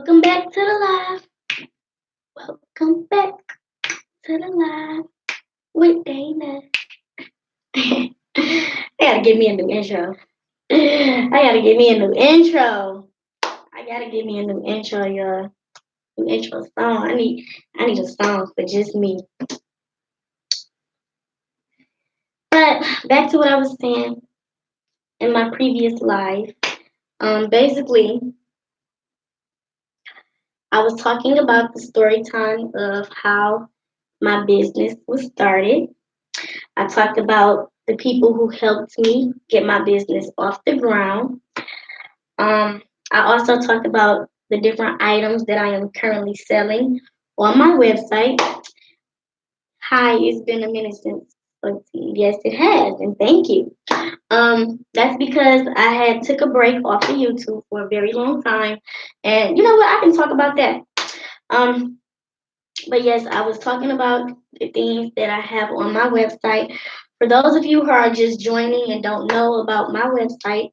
Welcome back to the live. Welcome back to the live with Dana. I gotta give me a new intro. I gotta give me a new intro. I gotta give me a new intro, y'all. New intro song. I need a song for just me. But back to what I was saying in my previous live. Basically, I was talking about the story time of how my business was started. I talked about the people who helped me get my business off the ground. Um, I also talked about the different items that I am currently selling on my website. Hi, it's been a minute since. Let's see. Yes, it has, and thank you. That's because I had took a break off of YouTube for a very long time, and you know what? I can talk about that. Um, but yes, I was talking about the things that I have on my website. For those of you who are just joining and don't know about my website,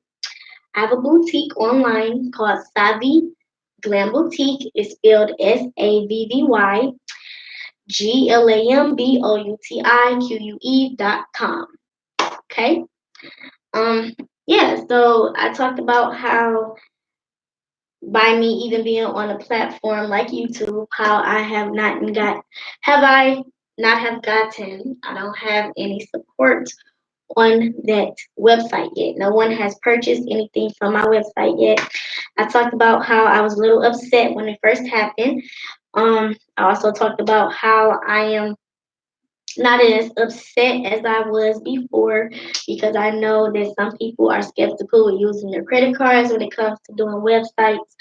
I have a boutique online called Savvy Glam Boutique. It's spelled SAVVYGLAMBOUTIQUE.com. Okay. Um. Yeah. So I talked about how by me even being on a platform like YouTube, how I have I not have gotten, I don't have any support on that website yet. No one has purchased anything from my website yet. I talked about how I was a little upset when it first happened. I also talked about how I am not as upset as I was before because I know that some people are skeptical with using their credit cards when it comes to doing websites.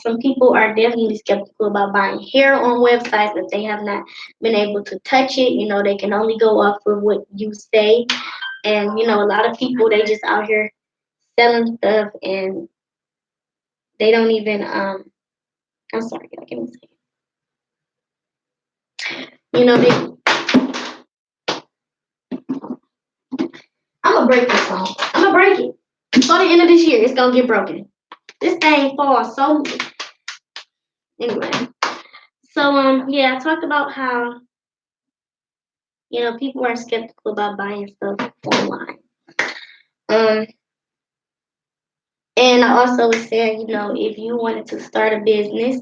Some people are definitely skeptical about buying hair on websites if they have not been able to touch it. You know, they can only go off of what you say. And, you know, a lot of people, they just out here selling stuff and they don't even, I'm sorry, y'all, give me a second. You know, I'm going to break this song. I'm going to break it. Before the end of this year, it's going to get broken. This thing falls so, anyway. So, yeah, I talked about how, you know, people are skeptical about buying stuff online. Um, and I also was saying, you know, if you wanted to start a business,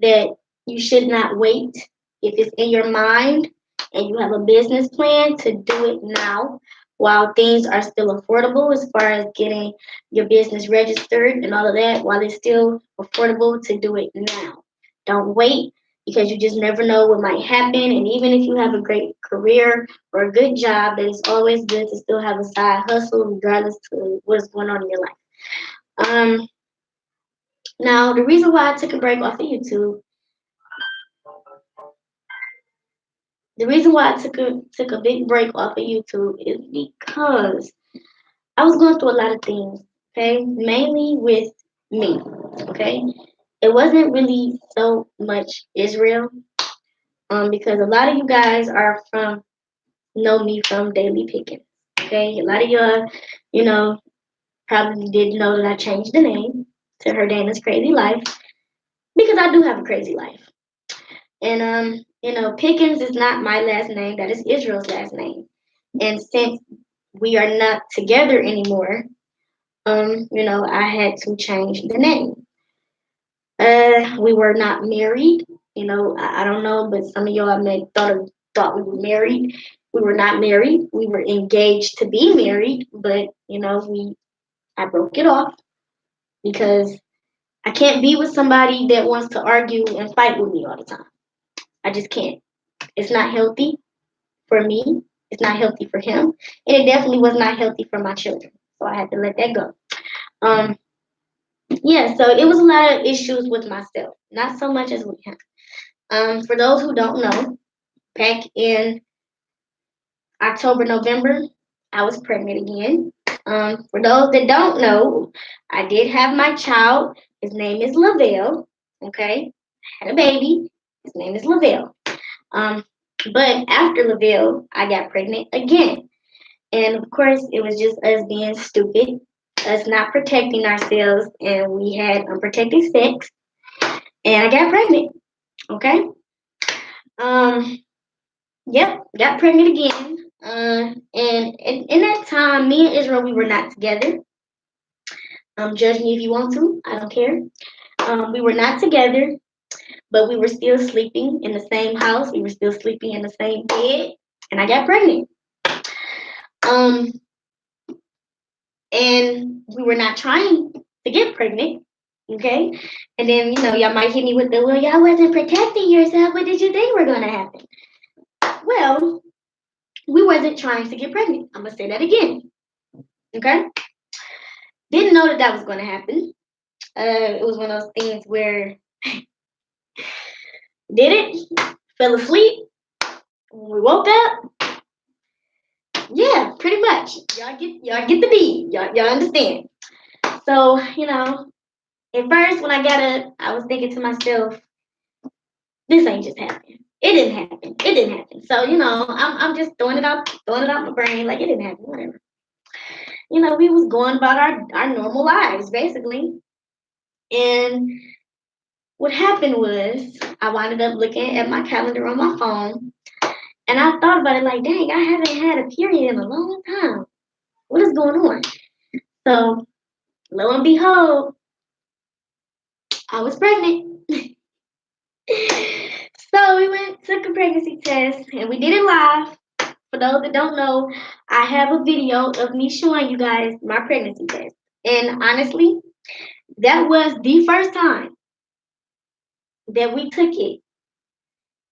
that you should not wait. If it's in your mind and you have a business plan, to do it now while things are still affordable as far as getting your business registered and all of that, while it's still affordable, to do it now. Don't wait because you just never know what might happen. And even if you have a great career or a good job, that it's always good to still have a side hustle regardless to what's going on in your life. Um, Now, the reason why I took a break off of YouTube, the reason why I took a big break off of YouTube is because I was going through a lot of things, okay? Mainly with me, okay? It wasn't really so much Israel, because a lot of you guys are from know me from Daily Pickens, okay? A lot of y'all, you know, probably didn't know that I changed the name to Herdana's Crazy Life because I do have a crazy life. And you know, Pickens is not my last name, that is Israel's last name. And since we are not together anymore, you know, I had to change the name. We were not married, you know, I don't know, but some of y'all may thought we were married. We were not married. We were engaged to be married, but you know, I broke it off because I can't be with somebody that wants to argue and fight with me all the time. I just can't. It's not healthy for me. It's not healthy for him. And it definitely was not healthy for my children. So I had to let that go. Um, yeah, so it was a lot of issues with myself, not so much as with him. For those who don't know, back in October, November, I was pregnant again. For those that don't know, I did have my child. His name is Lavelle. Okay, I had a baby. His name is Lavelle. Um, but after Lavelle, I got pregnant again. And of course, it was just us being stupid, us not protecting ourselves, and we had unprotected sex. and I got pregnant. Okay. Um. Yep. Got pregnant again. And in that time, me and Israel, we were not together. Judge me if you want to. I don't care. We were not together, but we were still sleeping in the same house. We were still sleeping in the same bed, and I got pregnant. Um, and we were not trying to get pregnant. Okay, and then y'all might hit me with the, well, y'all wasn't protecting yourself. What did you think were gonna happen? Well, we wasn't trying to get pregnant. I'm gonna say that again. Okay, didn't know that that was gonna happen. It was one of those things where did it, fell asleep. When we woke up, yeah, pretty much. Y'all get the deed. Y'all understand. So, at first when I got up, I was thinking to myself, this ain't just happened. It didn't happen. It didn't happen. So, I'm just throwing it out my brain like it didn't happen, whatever. We was going about our normal lives, basically. And what happened was I wound up looking at my calendar on my phone, and I thought about it like, dang, I haven't had a period in a long time. What is going on? So lo and behold, I was pregnant. So we went, took a pregnancy test, and we did it live. For those that don't know, I have a video of me showing you guys my pregnancy test. And honestly, that was the first time that we took it.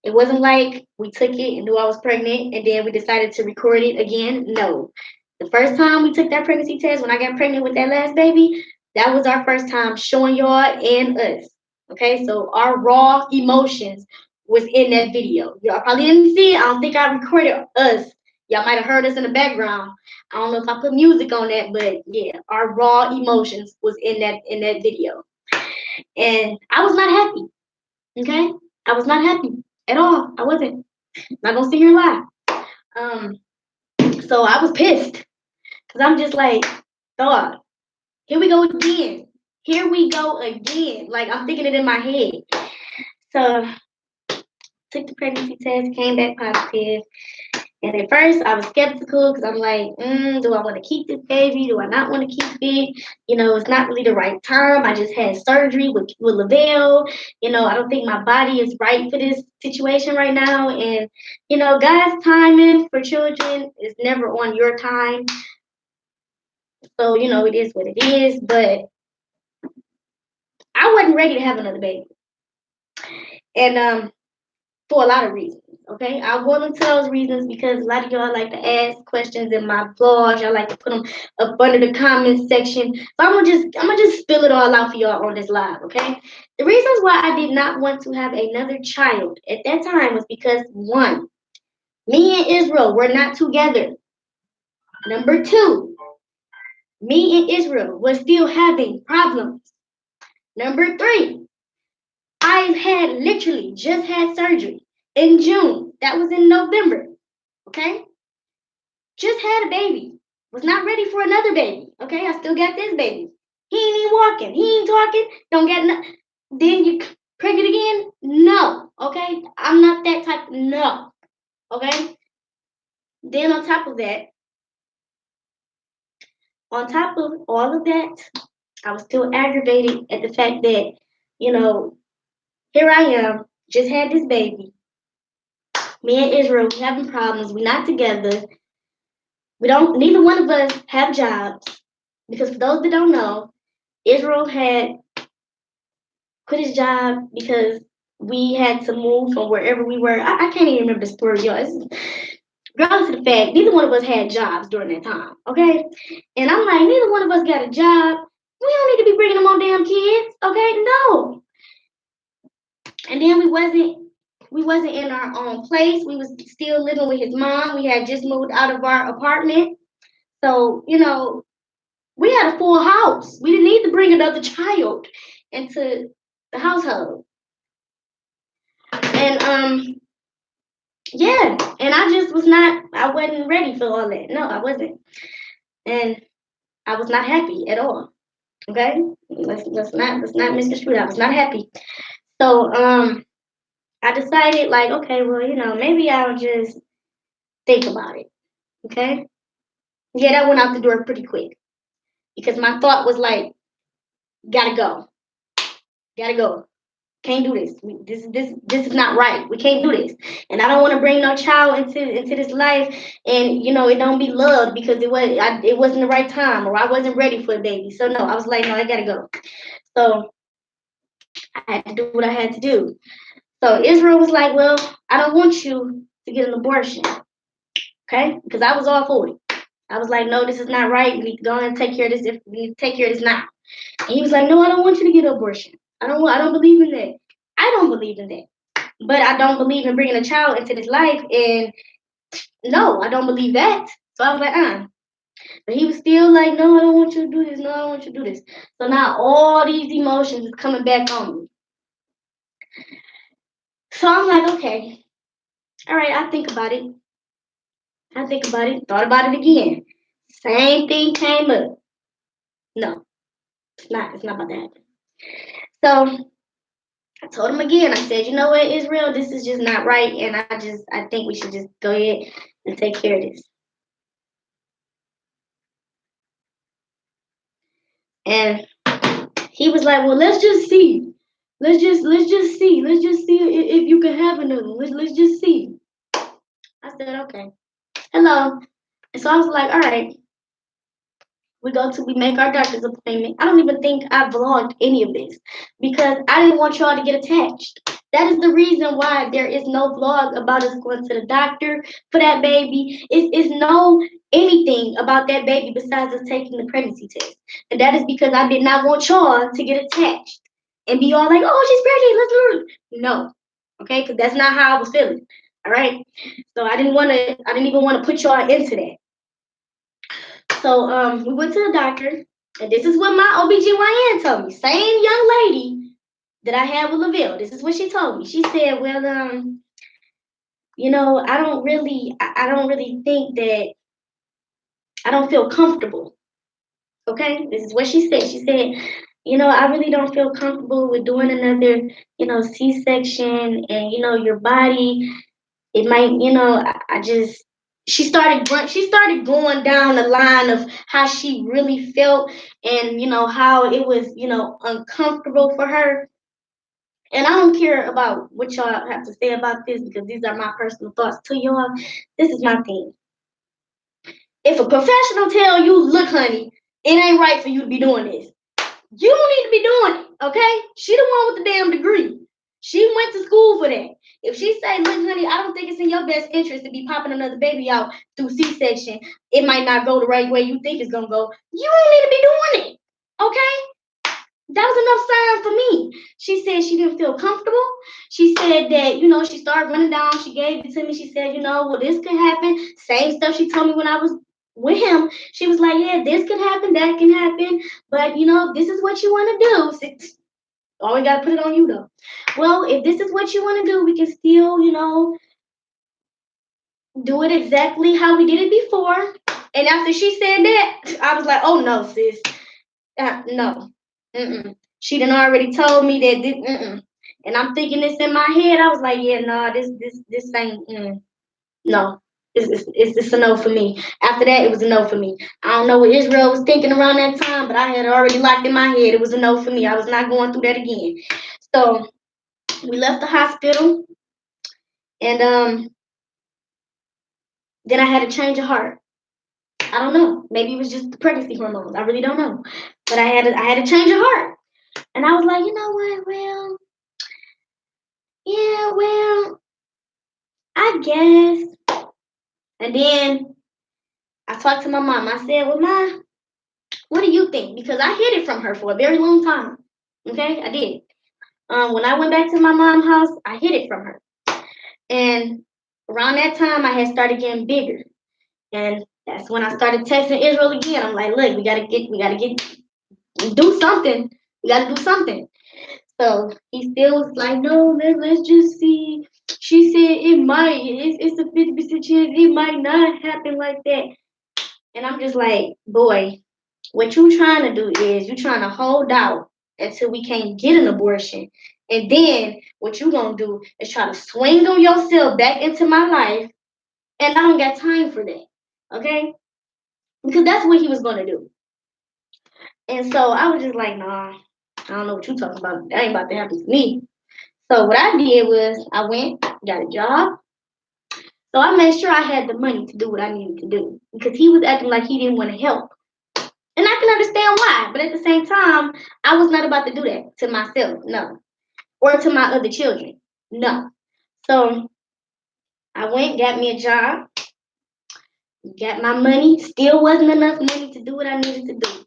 It wasn't like we took it and knew I was pregnant and then we decided to record it again. No. The first time we took that pregnancy test, when I got pregnant with that last baby, that was our first time showing y'all and us. Okay, so our raw emotions was in that video. Y'all probably didn't see it. I don't think I recorded us. Y'all might have heard us in the background. I don't know if I put music on that, but yeah, our raw emotions was in that video. And I was not happy. Okay? I was not happy at all. I wasn't. Not gonna sit here and lie. Um, so I was pissed because I'm just like, dog, here we go again. Here we go again. Like I'm thinking it in my head. So took the pregnancy test, came back positive. And at first, I was skeptical because I'm like, do I want to keep this baby? Do I not want to keep it? It's not really the right time. I just had surgery with Lavelle. I don't think my body is right for this situation right now. And, God's timing for children is never on your time. So, it is what it is. But I wasn't ready to have another baby. And for a lot of reasons. Okay, I'll go into those reasons because a lot of y'all like to ask questions in my blog. Y'all like to put them up under the comment section. So I'm gonna just spill it all out for y'all on this live. Okay, the reasons why I did not want to have another child at that time was because one, me and Israel were not together. Number two, me and Israel were still having problems. Number three, I had literally just had surgery in June. That was in November. Okay? Just had a baby. Was not ready for another baby. Okay? I still got this baby. He ain't even walking. He ain't talking. Don't get nothing. Then you pregnant again? No. Okay? I'm not that type. No. Okay? Then on top of all of that, I was still aggravated at the fact that, you know, here I am, just had this baby. Me and Israel, we having problems. We're not together. Neither one of us have jobs. Because for those that don't know, Israel had quit his job because we had to move from wherever we were. I can't even remember the story, y'all. Regardless of the fact, neither one of us had jobs during that time, okay? And I'm like, neither one of us got a job. We don't need to be bringing them on damn kids, okay? No. And then we wasn't in our own place. We was still living with his mom. We had just moved out of our apartment. So, we had a full house. We didn't need to bring another child into the household. And yeah, and I wasn't ready for all that. No, I wasn't. And I was not happy at all. Okay? Let's not misconstrue. I was not happy. So I decided like, okay, well, maybe I'll just think about it. Okay. Yeah, that went out the door pretty quick because my thought was like, gotta go, gotta go. Can't do this. This is not right. We can't do this. And I don't want to bring no child into this life, and it don't be loved because it wasn't the right time or I wasn't ready for the baby. So no, I was like, no, I gotta go. So I had to do what I had to do. So Israel was like, well, I don't want you to get an abortion, okay? Because I was all for it. I was like, no, this is not right. We need to go and take care of this. We need to take care of this now. And he was like, no, I don't want you to get an abortion. I don't believe in that. I don't believe in that. But I don't believe in bringing a child into this life. And no, I don't believe that. So I was like, But he was still like, no, I don't want you to do this. No, I don't want you to do this. So now all these emotions is coming back on me. So I'm like, okay, all right, I think about it. I think about it. Thought about it again. Same thing came up. No, it's not. It's not about that. So I told him again. I said, you know what, Israel, this is just not right, and I think we should just go ahead and take care of this. And he was like, well, let's just see. Let's just see. Let's just see if you can have another one. Let's just see. I said, okay. Hello. And so I was like, all right. We make our doctor's appointment. I don't even think I vlogged any of this because I didn't want y'all to get attached. That is the reason why there is no vlog about us going to the doctor for that baby. It's no anything about that baby besides us taking the pregnancy test. And that is because I did not want y'all to get attached and be all like, oh, she's pregnant, let's do it. No. Okay, because that's not how I was feeling. All right. So I didn't even want to put y'all into that. So we went to the doctor, and this is what my OBGYN told me. Same young lady that I had with Lavelle. This is what she told me. She said, well, I don't really think that I don't feel comfortable. Okay? This is what she said. She said, I really don't feel comfortable with doing another, C-section, and your body, it might, I just she started going down the line of how she really felt, and how it was, uncomfortable for her. And I don't care about what y'all have to say about this because these are my personal thoughts to y'all. This is my thing. If a professional tell you, look, honey, it ain't right for you to be doing this, you don't need to be doing it, okay? She the one with the damn degree. She went to school for that. If she say, look, honey, I don't think it's in your best interest to be popping another baby out through C-section, it might not go the right way you think it's gonna go. You don't need to be doing it, okay? That was enough sign for me. She said she didn't feel comfortable. She said that, she started running down. She gave it to me. She said, well, this could happen. Same stuff she told me when I was with him. She was like, yeah, this could happen, that can happen. But, this is what you want to do. Always got to put it on you, though. Well, if this is what you want to do, we can still, do it exactly how we did it before. And after she said that, I was like, oh, no, sis. No. Mm-mm. She done already told me that this, and I'm thinking this in my head. I was like, yeah, nah, this ain't, no. It's a no for me. After that, it was a no for me. I don't know what Israel was thinking around that time, but I had already locked in my head. It was a no for me. I was not going through that again. So we left the hospital, and then I had a change of heart. I don't know. Maybe it was just the pregnancy hormones. I really don't know. But I had a change of heart, and I was like, you know what? Well, yeah, well, I guess. And then I talked to my mom. I said, well, Ma, what do you think? Because I hid it from her for a very long time. Okay, I did. When I went back to my mom's house, I hid it from her. And around that time, I had started getting bigger. And that's when I started texting Israel again. I'm like, look, do something. We gotta do something. So he still was like, no, let's just see. She said it might. It's a 50% chance it might not happen like that. And I'm just like, boy, what you trying to do is you trying to hold out until we can't get an abortion. And then what you gonna do is try to swing on yourself back into my life, and I don't got time for that. Okay? Because that's what he was gonna do. And so I was just like, nah, I don't know what you talking about. That ain't about to happen to me. So what I did was I went, got a job. So I made sure I had the money to do what I needed to do because he was acting like he didn't want to help. And I can understand why, but at the same time, I was not about to do that to myself, no, or to my other children, no. So I went, got me a job, got my money. Still wasn't enough money to do what I needed to do.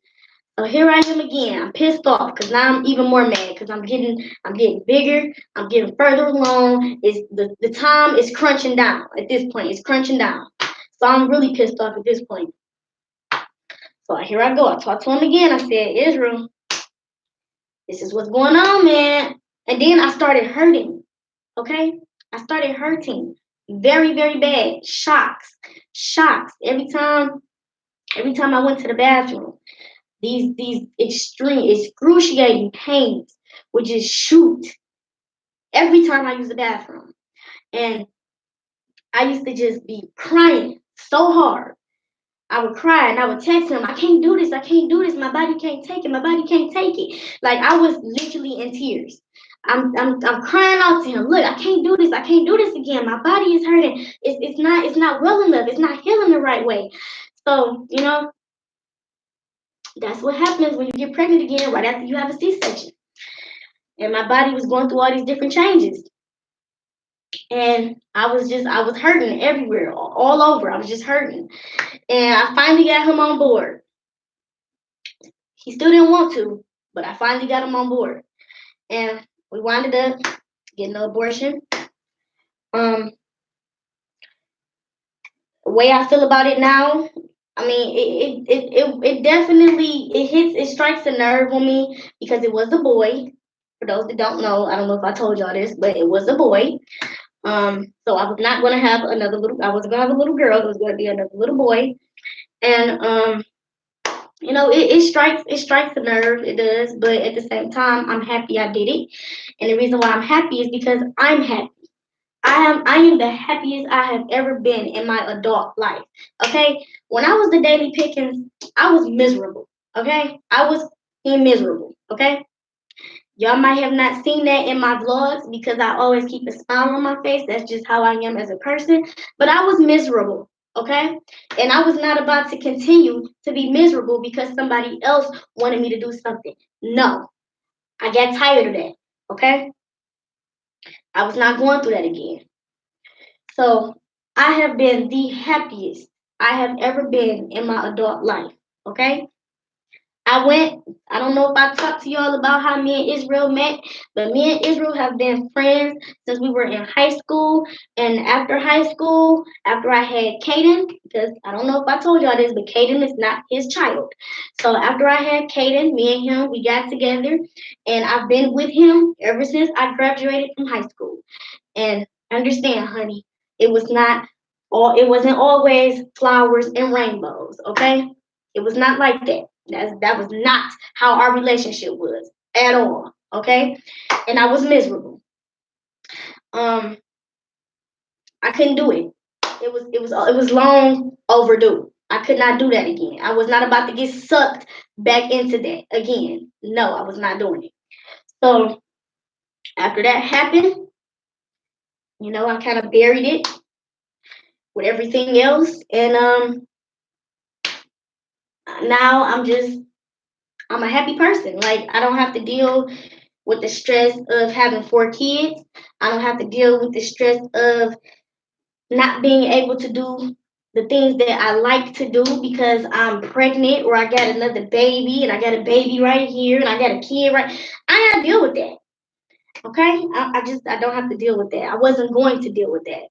So here I am again. I'm pissed off because now I'm even more mad because I'm getting bigger. I'm getting further along. Is the time is crunching down at this point. It's crunching down. So I'm really pissed off at this point. So here I go. I talked to him again. I said, Israel, this is what's going on, man. And then I started hurting. Okay? I started hurting. Very, very bad. Shocks. Shocks. Every time I went to the bathroom, these extreme, excruciating pains would just shoot every time I use the bathroom. And I used to just be crying so hard. I would cry and I would text him, I can't do this, I can't do this, my body can't take it, my body can't take it. Like I was literally in tears. I'm crying out to him, look, I can't do this, I can't do this again. My body is hurting. It's not well enough, it's not healing the right way. So, that's what happens when you get pregnant again right after you have a C-section. And my body was going through all these different changes. And I was hurting everywhere, all over. I was just hurting. And I finally got him on board. He still didn't want to, but I finally got him on board. And we wound up getting an abortion. Um, the way I feel about it now, I mean, it definitely it strikes a nerve on me because it was a boy. For those that don't know, I don't know if I told y'all this, but it was a boy. So I was not gonna have another little. I wasn't gonna have a little girl. It was gonna be another little boy. And it strikes a nerve. It does, but at the same time, I'm happy I did it. And the reason why I'm happy is because I'm happy. I am the happiest I have ever been in my adult life. Okay? When I was the daily Pickens, I was miserable. Okay? I was miserable. Okay? Y'all might have not seen that in my vlogs because I always keep a smile on my face. That's just how I am as a person. But I was miserable. Okay? And I was not about to continue to be miserable because somebody else wanted me to do something. No. I got tired of that. Okay? I was not going through that again. So I have been the happiest I have ever been in my adult life. Okay? I don't know if I talked to y'all about how me and Israel met, but me and Israel have been friends since we were in high school. And after high school, after I had Kaiden, because I don't know if I told y'all this, but Kaiden is not his child. So after I had Kaiden, me and him, we got together, and I've been with him ever since I graduated from high school. And understand, honey, it was not it wasn't always flowers and rainbows, okay? It was not like that. That was not how our relationship was at all, okay? And I was miserable. Um, I couldn't do it. It was long overdue. I could not do that again. I was not about to get sucked back into that again. No, I was not doing it. So after that happened, I kind of buried it with everything else, and now I'm a happy person. Like I don't have to deal with the stress of having 4 kids. I don't have to deal with the stress of not being able to do the things that I like to do because I'm pregnant or I got another baby and I got a baby right here and I got a kid right. I gotta deal with that. Okay? I don't have to deal with that. I wasn't going to deal with that.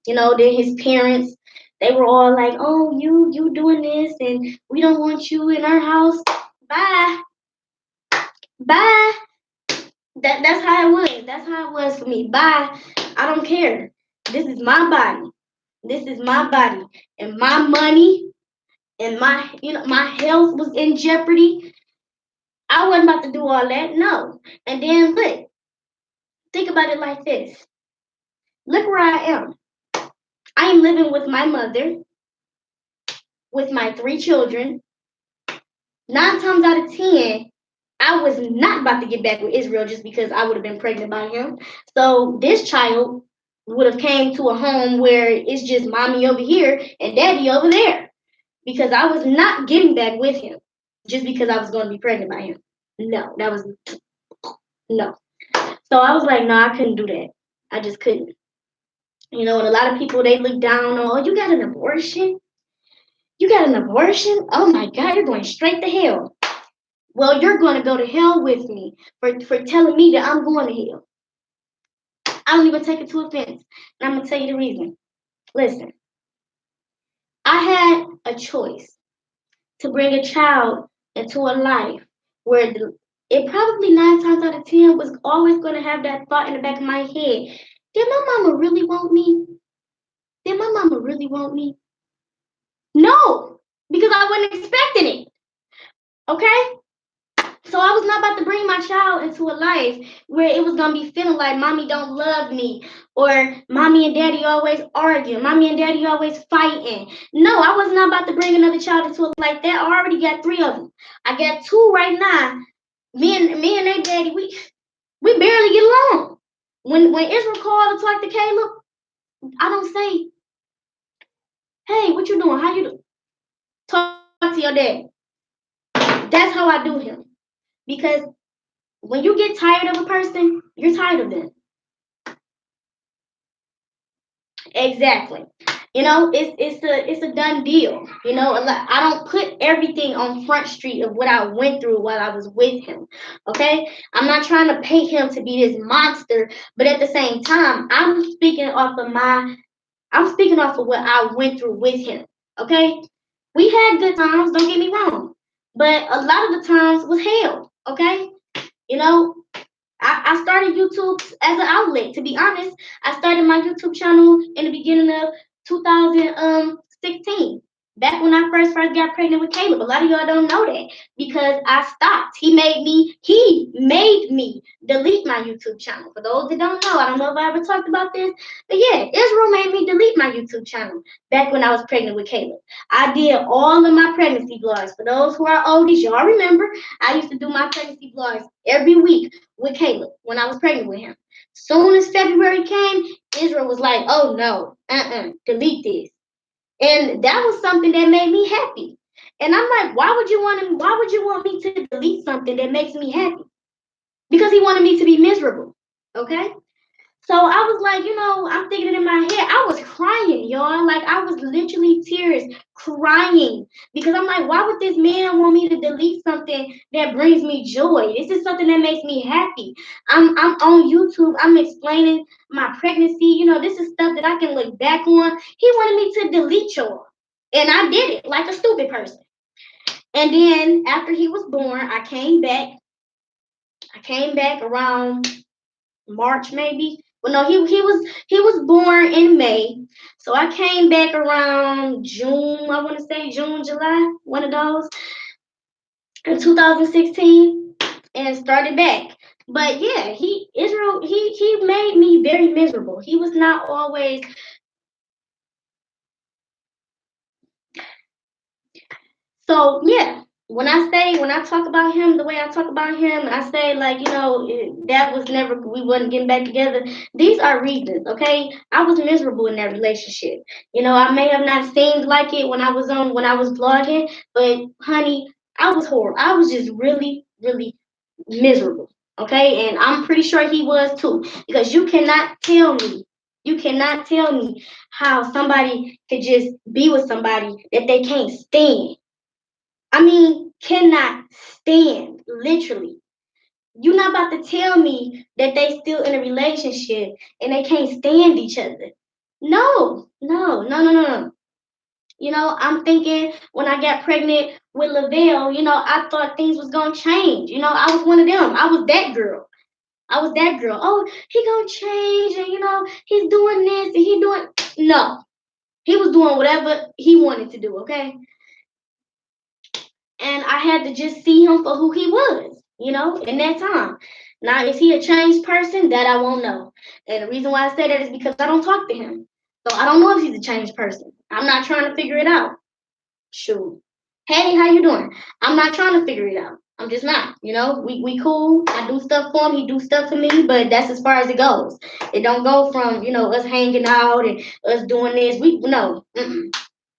Then his parents, they were all like, "Oh, you doing this, and we don't want you in our house. Bye, bye." That's how it was. That's how it was for me. Bye. I don't care. This is my body. This is my body, and my money and my health was in jeopardy. I wasn't about to do all that. No. And then look, Think about it like this. Look where I am. I am living with my mother, with my 3 children. 9 times out of 10, I was not about to get back with Israel just because I would have been pregnant by him. So this child would have came to a home where it's just mommy over here and daddy over there because I was not getting back with him just because I was going to be pregnant by him. No, that was no. So I was like, no, I couldn't do that. I just couldn't. And a lot of people they look down on, oh, you got an abortion? You got an abortion? Oh my God, you're going straight to hell. Well, you're going to go to hell with me for telling me that I'm going to hell. I don't even take it to offense. And I'm going to tell you the reason. Listen, I had a choice to bring a child into a life where it probably 9 times out of 10 was always going to have that thought in the back of my head. Did my mama really want me? Did my mama really want me? No, because I wasn't expecting it. Okay? So I was not about to bring my child into a life where it was gonna be feeling like mommy don't love me or mommy and daddy always arguing, mommy and daddy always fighting. No, I was not about to bring another child into a like that. I already got 3 of them. I got 2 right now. Me and their daddy, we barely get along. When Israel called to talk to Caleb, I don't say, hey, what you doing? How you doing? Talk to your dad. That's how I do him. Because when you get tired of a person, you're tired of them. Exactly. It's a done deal. I don't put everything on Front Street of what I went through while I was with him. Okay? I'm not trying to paint him to be this monster, but at the same time, I'm speaking off of what I went through with him. Okay? We had good times, don't get me wrong. But a lot of the times was hell. Okay? You know, I started YouTube as an outlet. To be honest, I started my YouTube channel in the beginning of 2016. Back when I first got pregnant with Caleb. A lot of y'all don't know that because I stopped. He made me delete my YouTube channel. For those that don't know, I don't know if I ever talked about this, but yeah, Israel made me delete my YouTube channel back when I was pregnant with Caleb. I did all of my pregnancy vlogs. For those who are oldies, y'all remember I used to do my pregnancy vlogs every week with Caleb when I was pregnant with him. Soon as February came, Israel was like, "Oh no, delete this," and that was something that made me happy. And I'm like, Why would you want me to delete something that makes me happy? Because he wanted me to be miserable. Okay. So I was like, I'm thinking it in my head. I was crying, y'all. Like I was literally tears crying because I'm like, why would this man want me to delete something that brings me joy? This is something that makes me happy. I'm on YouTube. I'm explaining my pregnancy. This is stuff that I can look back on. He wanted me to delete y'all, and I did it like a stupid person. And then after he was born, I came back. I came back around March maybe. Well, no, he was born in May, so I came back around June. I want to say June, July, one of those, in 2016, and started back. But yeah, he made me very miserable. He was not always. So yeah, when I talk about him the way I talk about him, I say like that was never we wasn't getting back together. These are reasons, okay? I was miserable in that relationship. I may have not seemed like it when I was vlogging, but honey, I was horrible. I was just really really miserable, okay? And I'm pretty sure he was too because you cannot tell me how somebody could just be with somebody that they can't stand. I mean, cannot stand, literally. You're not about to tell me that they still in a relationship and they can't stand each other. No, no, no, no, no, no. I'm thinking when I got pregnant with Lavelle, I thought things was gonna change. I was one of them. I was that girl. I was that girl. Oh, he gonna change and he's doing this and he doing no. He was doing whatever he wanted to do, okay? And I had to just see him for who he was, in that time. Now, is he a changed person? That I won't know. And the reason why I say that is because I don't talk to him. So I don't know if he's a changed person. I'm not trying to figure it out. Shoot. Hey, how you doing? I'm not trying to figure it out. I'm just not. We cool. I do stuff for him. He do stuff for me. But that's as far as it goes. It don't go from us hanging out and us doing this. We no. Mm-mm.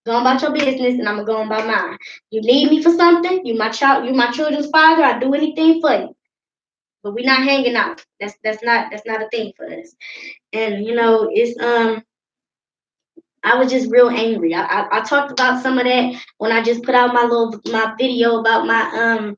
Go about your business, and I'm gonna go on by mine. You need me for something? You my child. You my children's father. I do anything for you. But we're not hanging out. That's not a thing for us. And it's I was just real angry. I talked about some of that when I just put out my video about my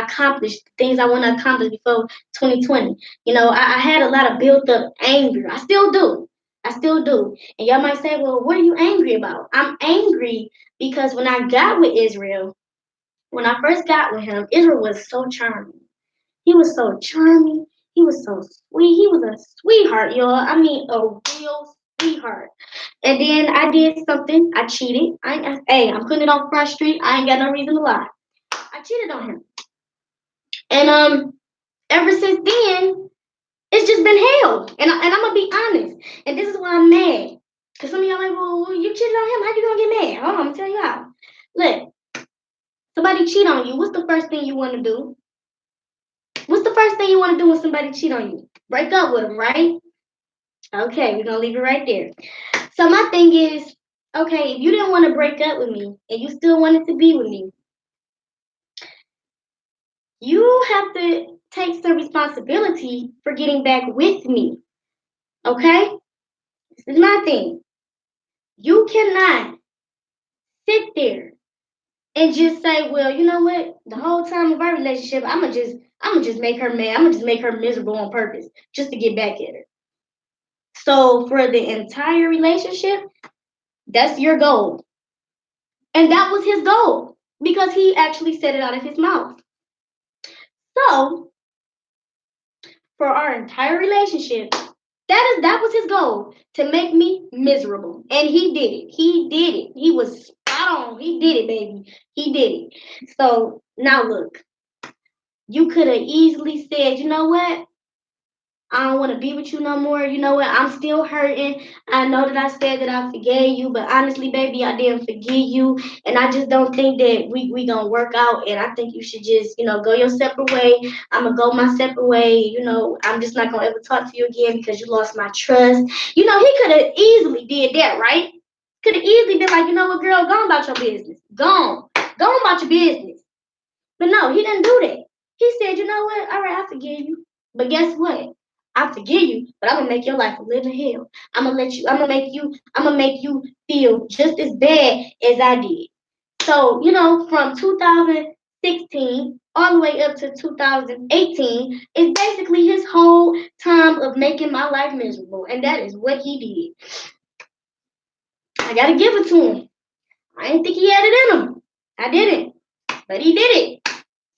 accomplished things I want to accomplish before 2020. I had a lot of built up anger. I still do. I still do. And y'all might say, well, what are you angry about? I'm angry because when I got with Israel, when I first got with him, Israel was so charming. He was so charming. He was so sweet. He was a sweetheart, y'all. I mean, a real sweetheart. And then I did something. I cheated. Hey, I'm putting it on Front Street. I ain't got no reason to lie. I cheated on him. And ever since then, it's just been hell. And I'm gonna be honest. And this is why I'm mad. Cause some of y'all like, well, you cheated on him. How you gonna get mad? Hold on, I'm gonna tell you how. Look, somebody cheat on you. What's the first thing you want to do? What's the first thing you want to do when somebody cheat on you? Break up with them, right? Okay, we're gonna leave it right there. So my thing is, okay, if you didn't want to break up with me and you still wanted to be with me, you have to take some responsibility for getting back with me. Okay? This is my thing. You cannot sit there and just say, well, you know what? The whole time of our relationship, I'ma just make her mad. I'ma just make her miserable on purpose just to get back at her. So for the entire relationship, that's your goal. And that was his goal because he actually said it out of his mouth. So for our entire relationship, that was his goal to make me miserable. And he did it. He did it. He was spot on. He did it, baby. He did it. So now look, you could have easily said, you know what? I don't want to be with you no more. You know what? I'm still hurting. I know that I said that I forgave you, but honestly, baby, I didn't forgive you. And I just don't think that we gonna work out. And I think you should just, go your separate way. I'm gonna go my separate way. I'm just not gonna ever talk to you again because you lost my trust. He could have easily did that, right? Could have easily been like, you know what, girl, go on about your business. Go on. Go on about your business. But no, he didn't do that. He said, you know what? All right, I forgive you. But guess what? I forgive you, but I'm gonna make your life a living hell. I'm gonna make you feel just as bad as I did. So, from 2016 all the way up to 2018 is basically his whole time of making my life miserable. And that is what he did. I gotta give it to him. I didn't think he had it in him. I didn't. But he did it.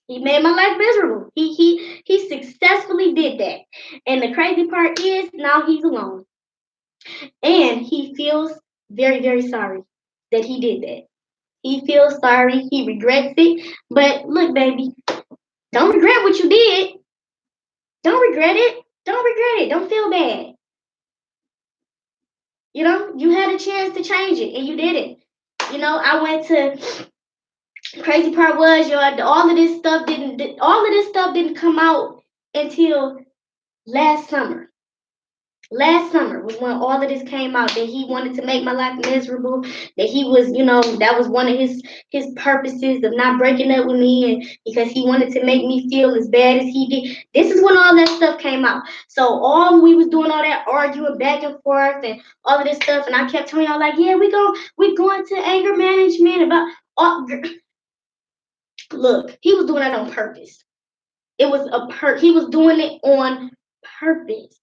He made my life miserable. He successfully did that. And the crazy part is now he's alone. And he feels very, very sorry that he did that. He feels sorry. He regrets it. But look, baby, don't regret what you did. Don't regret it. Don't regret it. Don't feel bad. You had a chance to change it and you did it. I went to crazy part was all of this stuff didn't come out until last summer. Last summer was when all of this came out that he wanted to make my life miserable. That he was, that was one of his purposes of not breaking up with me, and because he wanted to make me feel as bad as he did. This is when all that stuff came out. So all we was doing all that arguing back and forth and all of this stuff, and I kept telling y'all like, yeah, we going to anger management about. All, look, he was doing that on purpose. It was he was doing it on purpose.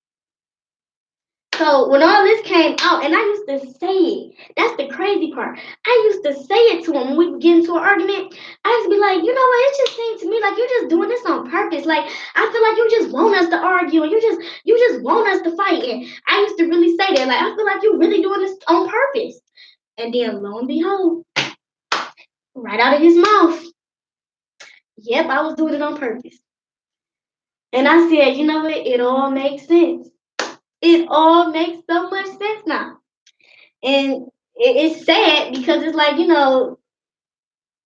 So when all this came out, and I used to say it, that's the crazy part. I used to say it to him when we would get into an argument. I used to be like, you know what? It just seemed to me like you're just doing this on purpose. Like I feel like you just want us to argue, and you just want us to fight. And I used to really say that. Like I feel like you're really doing this on purpose. And then lo and behold, right out of his mouth, yep, I was doing it on purpose. And I said, you know what? It all makes sense. It all makes so much sense now. And it's sad because it's like,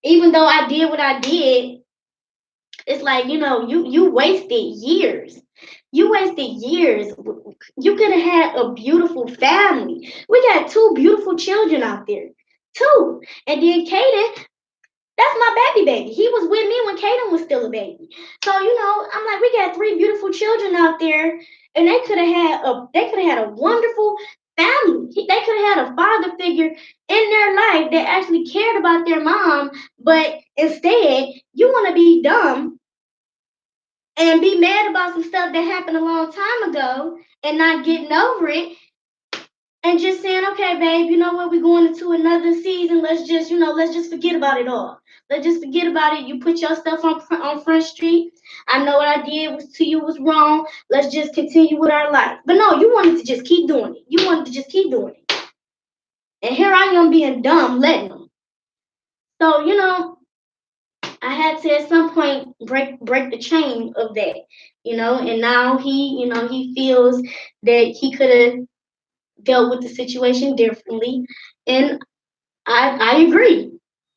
even though I did what I did, it's like, you wasted years. You wasted years. You could have had a beautiful family. We got two beautiful children out there. Two. And then Kaden, that's my baby. He was with me when Kaden was still a baby. So, I'm like, we got three beautiful children out there, and they could have had a wonderful family. They could have had a father figure in their life that actually cared about their mom, but instead, you want to be dumb and be mad about some stuff that happened a long time ago and not getting over it and just saying, okay, babe, you know what, we're going into another season. Let's just forget about it all. Let's just forget about it. You put your stuff on Front Street. I know what I did was to you was wrong. Let's just continue with our life. But no, you wanted to just keep doing it. You wanted to just keep doing it. And here I am being dumb, letting them. So, I had to at some point break the chain of that, and now he feels that he could have dealt with the situation differently. And I agree.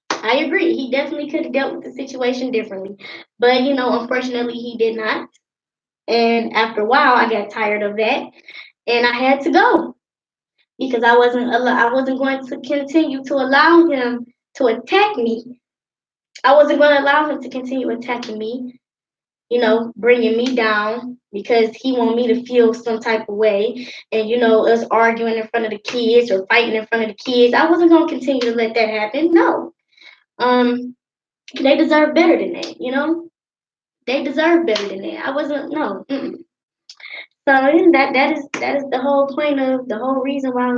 I agree. He definitely could have dealt with the situation differently. But, unfortunately, he did not. And after a while, I got tired of that, and I had to go because I wasn't going to continue to allow him to attack me. I wasn't going to allow him to continue attacking me, bringing me down because he wanted me to feel some type of way, and us arguing in front of the kids or fighting in front of the kids. I wasn't going to continue to let that happen. No. Um, they deserve better than that, They deserve better than that. I wasn't no. Mm-mm. So that is the whole point of the whole reason why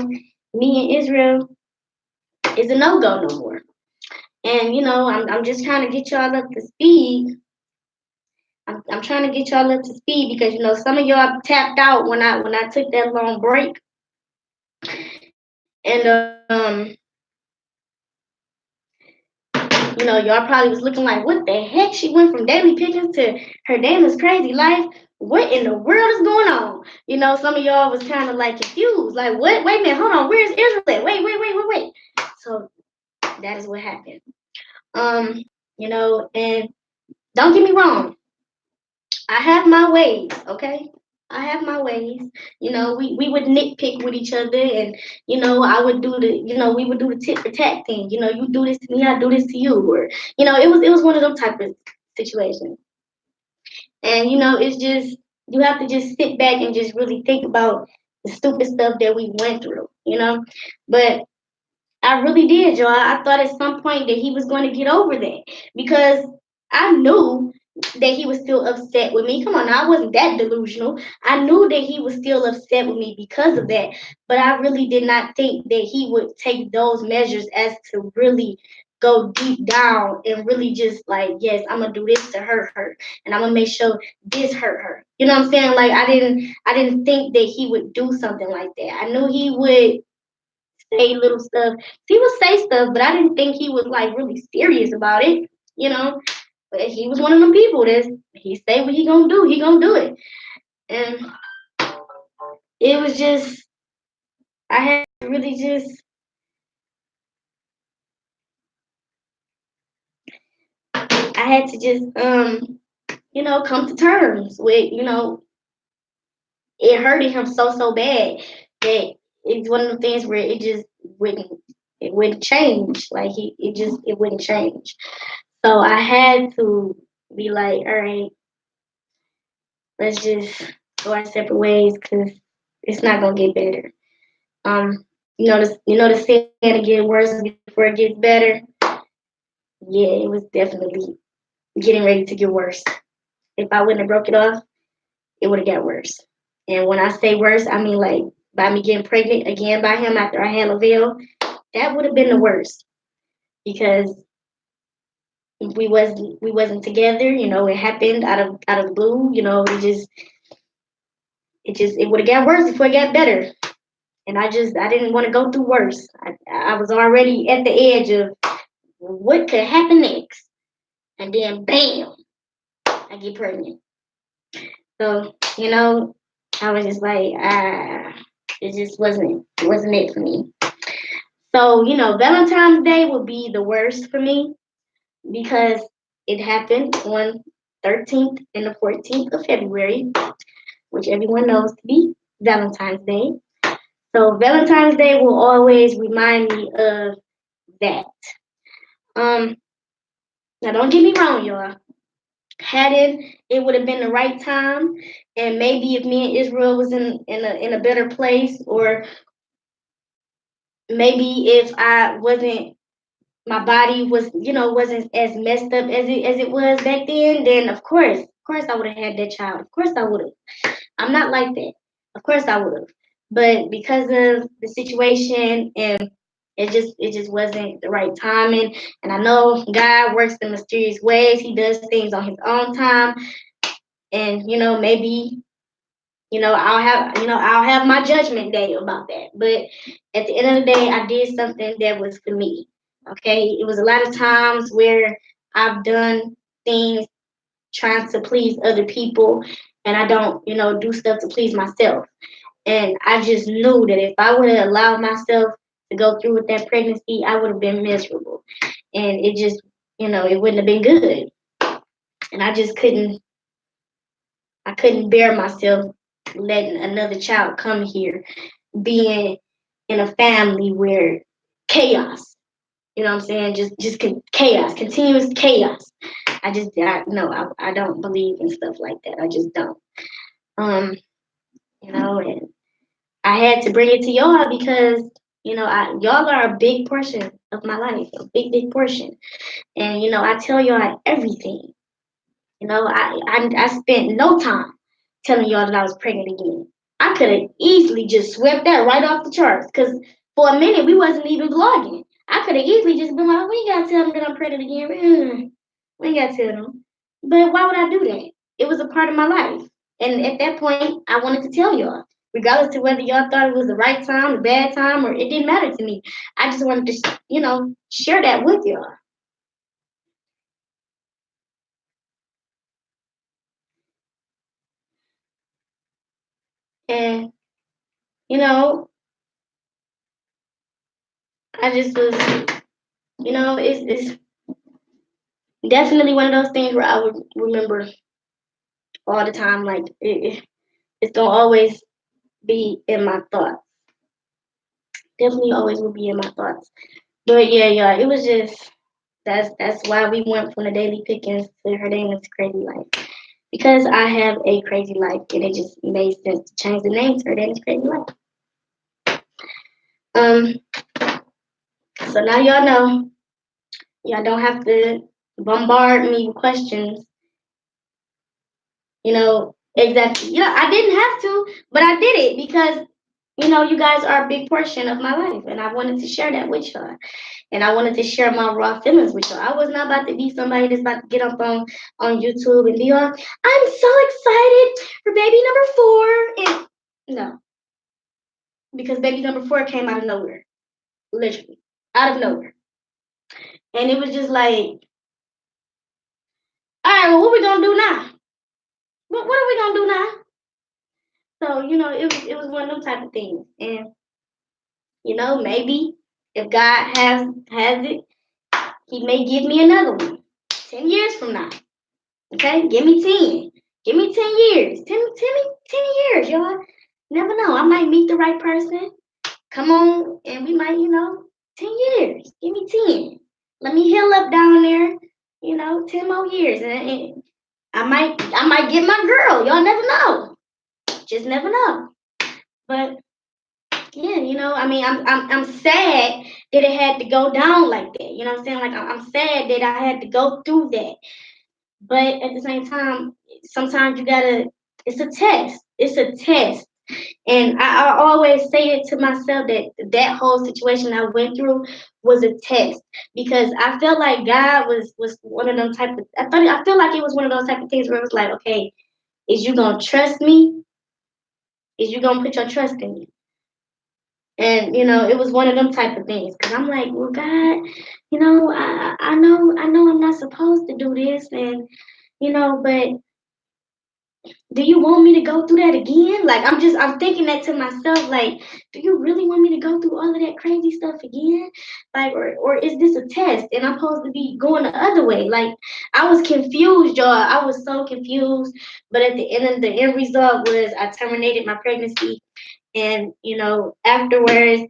me and Israel is a no go no more. And I'm just trying to get y'all up to speed. I'm trying to get y'all up to speed because some of y'all tapped out when I took that long break, and y'all probably was looking like, what the heck? She went from Daily Pickens to Herdana's crazy life. What in the world is going on? Some of y'all was kind of like confused, like, what? Wait a minute, hold on, where's Israel at? Wait. So that is what happened. And don't get me wrong, I have my ways, okay? I have my ways. We would nitpick with each other, and I would do we would do the tit for tat thing. You do this to me, I do this to you, or it was one of them type of situations. And it's just you have to just sit back and just really think about the stupid stuff that we went through. But I really did, y'all. I thought at some point that he was going to get over that because I knew that he was still upset with me. Come on, I wasn't that delusional. I knew that he was still upset with me because of that, but I really did not think that he would take those measures as to really go deep down and really just like, yes, I'm gonna do this to hurt her, and I'm gonna make sure this hurt her. You know what I'm saying? Like I didn't think that he would do something like that. I knew he would say little stuff. He would say stuff, but I didn't think he was like really serious about it, you know. But he was one of them people that he say what he gonna do it. And it was just I had to really just I had to just come to terms with, it hurted him so bad that it's one of the things where wouldn't it wouldn't change. Like it wouldn't change. So I had to be like, all right, let's just go our separate ways because it's not gonna get better. The saying to get worse before it gets better. Yeah, it was definitely getting ready to get worse. If I wouldn't have broke it off, it would have got worse. And when I say worse, I mean like by me getting pregnant again by him after I had Lavelle, that would have been the worst because we wasn't together. It happened out of the blue. It would have got worse before it got better. And I didn't want to go through worse. I was already at the edge of what could happen next, and then bam, I get pregnant. So, I was just like, it just wasn't it for me. So, Valentine's Day would be the worst for me because it happened on 13th and the 14th of February, which everyone knows to be Valentine's Day. So Valentine's Day will always remind me of that. Um, Now don't get me wrong, y'all. Had it would have been the right time, and maybe if me and Israel was in a better place, or maybe if I wasn't my body wasn't as messed up as it was back then of course I would have had that child. Of course I would have. I'm not like that. Of course I would have. But because of the situation and it just wasn't the right timing. And I know God works in mysterious ways. He does things on his own time. And maybe I'll have my judgment day about that. But at the end of the day, I did something that was for me. Okay, it was a lot of times where I've done things trying to please other people, and I don't, do stuff to please myself. And I just knew that if I would have allowed myself to go through with that pregnancy, I would have been miserable, and it just, it wouldn't have been good. And I couldn't bear myself letting another child come here, being in a family where chaos, what I'm saying, chaos, continuous chaos. I don't believe in stuff like that. I just don't. Um, and I had to bring it to y'all because y'all are a big portion of my life, a big portion, and I tell y'all everything. I spent no time telling y'all that I was pregnant again. I could have easily just swept that right off the charts because for a minute we wasn't even vlogging. I could have easily just been like, we ain't gotta tell them that I'm pregnant again. We ain't gotta tell them. But why would I do that? It was a part of my life. And at that point, I wanted to tell y'all. Regardless of whether y'all thought it was the right time, the bad time, or it didn't matter to me. I just wanted to, share that with y'all. And, you know, I just was, it's definitely one of those things where I would remember all the time. Like it's gonna always be in my thoughts. Definitely always will be in my thoughts. But yeah, it was just that's why we went from the Daily Pickens to Herdana's Crazy Life. Because I have a crazy life, and it just made sense to change the name to Herdana's Crazy Life. Um, so now y'all know. Y'all don't have to bombard me with questions. Exactly. I didn't have to, but I did it because you guys are a big portion of my life, and I wanted to share that with y'all. And I wanted to share my raw feelings with y'all. I was not about to be somebody that's about to get up on YouTube and be like, I'm so excited for baby number 4. And no, because baby number 4 came out of nowhere, literally out of nowhere. And it was just like, all right, well, what we gonna do now? What are we gonna do now? So it was one of those type of things, and maybe if God has it, He may give me another one 10 years from now. Okay, give me 10. Give me 10 years. 10 years, y'all. Never know. I might meet the right person. Come on, and we might, 10 years. Give me 10. Let me heal up down there. 10 more years, and I might get my girl. Y'all never know. Just never know. But yeah, I mean, I'm sad that it had to go down like that. You know what I'm saying? Like I'm sad that I had to go through that. But at the same time, sometimes you gotta. It's a test. It's a test. And I always say it to myself that whole situation I went through was a test because I felt like God was one of them type of. I feel like it was one of those type of things where it was like, okay, is you gonna trust me? Is you gonna put your trust in me? And it was one of them type of things because I'm like, well, God, I know I'm not supposed to do this, and but do you want me to go through that again? Like I'm thinking that to myself, like, do you really want me to go through all of that crazy stuff again? Like, or is this a test and I'm supposed to be going the other way? Like, I was confused, y'all. I was so confused. But at the end result was I terminated my pregnancy, and afterwards,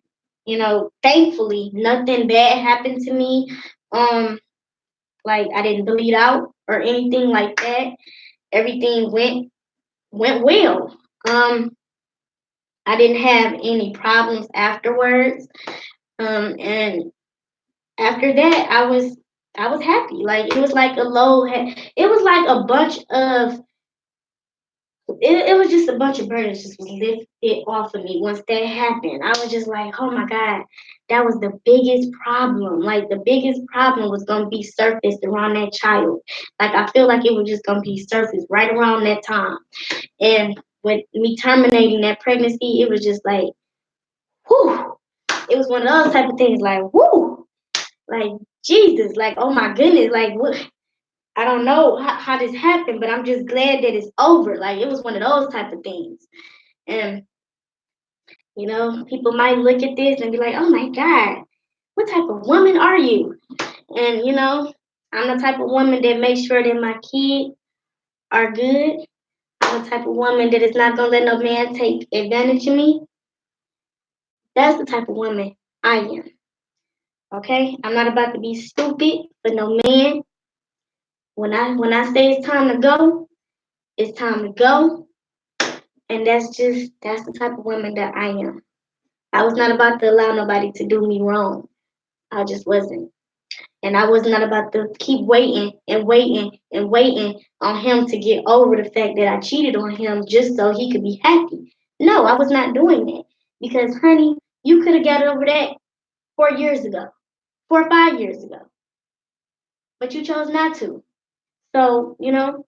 thankfully nothing bad happened to me. Like I didn't bleed out or anything like that. Everything went well. I didn't have any problems afterwards. And after that, I was happy. Like it was like a low. It was like a bunch of. It was just a bunch of burdens just was lifted off of me once that happened. I was just like, oh my God, that was the biggest problem. Like the biggest problem was gonna be surfaced around that child. Like I feel like it was just gonna be surfaced right around that time. And with me terminating that pregnancy, it was just like, whew. It was one of those type of things like, whoo, like Jesus, like, oh my goodness, like what? I don't know how this happened, but I'm just glad that it's over. Like it was one of those type of things. And people might look at this and be like, oh my God, what type of woman are you? And I'm the type of woman that makes sure that my kids are good. I'm the type of woman that is not gonna let no man take advantage of me. That's the type of woman I am. Okay? I'm not about to be stupid for no man. When I say it's time to go, it's time to go. And that's the type of woman that I am. I was not about to allow nobody to do me wrong. I just wasn't. And I was not about to keep waiting and waiting and waiting on him to get over the fact that I cheated on him just so he could be happy. No, I was not doing that. Because, honey, you could have got over that 4 years ago, 4 or 5 years ago. But you chose not to. So, and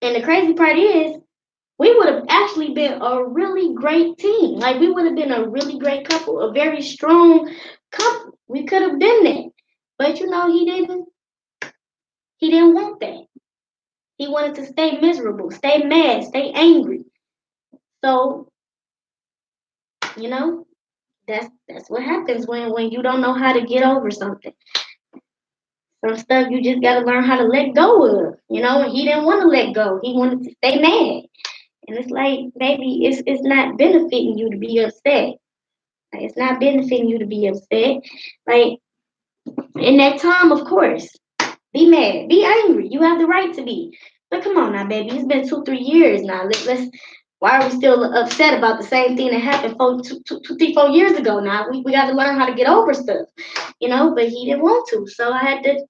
the crazy part is, we would have actually been a really great team. Like, we would have been a really great couple, a very strong couple. We could have been that. But, he didn't want that. He wanted to stay miserable, stay mad, stay angry. So, you know, that's what happens when you don't know how to get over something. Some stuff you just gotta learn how to let go of. And he didn't want to let go. He wanted to stay mad. And it's like, baby, it's not benefiting you to be upset. Like, it's not benefiting you to be upset. Like in that time, of course, be mad, be angry. You have the right to be. But come on now, baby. It's been 2, 3 years now. Let's. Why are we still upset about the same thing that happened 4, 2, 2, 3, 4 years ago? Now we got to learn how to get over stuff, But he didn't want to, so I had to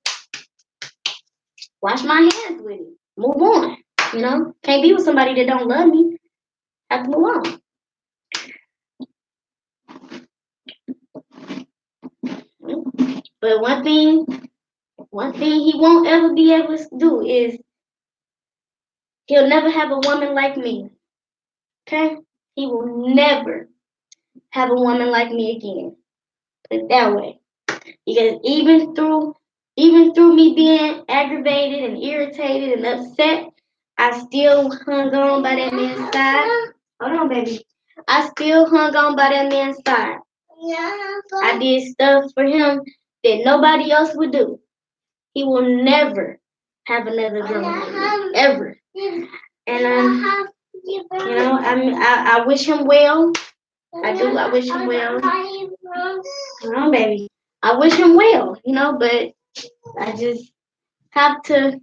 wash my hands with it, move on. Can't be with somebody that don't love me. Have to move on. But one thing he won't ever be able to do is he'll never have a woman like me. Okay? He will never have a woman like me again. Put it that way. Because even through me being aggravated and irritated and upset, I still hung on by that man's side. Hold on, baby. I still hung on by that man's side. I did stuff for him that nobody else would do. He will never have another girl like me, ever. And I wish him well. I do. I wish him well. Hold on, baby. I wish him well, but I just have to,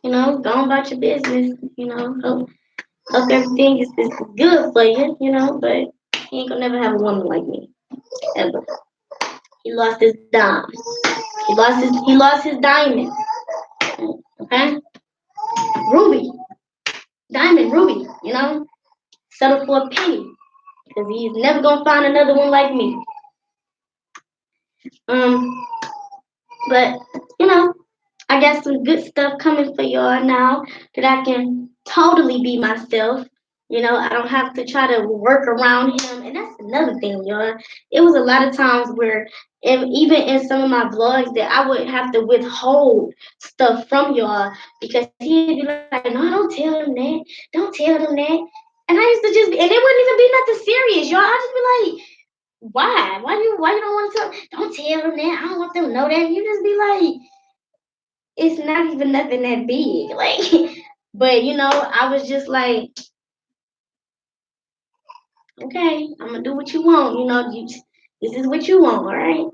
go on about your business, hope everything is good for you, but he ain't gonna never have a woman like me, ever. He lost his dime. He lost his diamond. Okay? Ruby. Diamond, Ruby, settle for a penny. Because he's never gonna find another one like me. Um, but I got some good stuff coming for y'all now that I can totally be myself. I don't have to try to work around him, and that's another thing, y'all. It was a lot of times where, even in some of my vlogs, that I would have to withhold stuff from y'all because he'd be like, "No, don't tell them that. Don't tell them that." And I used to just, and it wouldn't even be nothing serious, y'all. I'd just be like, "Why? Why you don't want to tell? Don't tell them that. I don't want them to know that." You just be like, "It's not even nothing that big." Like, but I was just like, "Okay, I'm gonna do what you want. This is what you want, all right?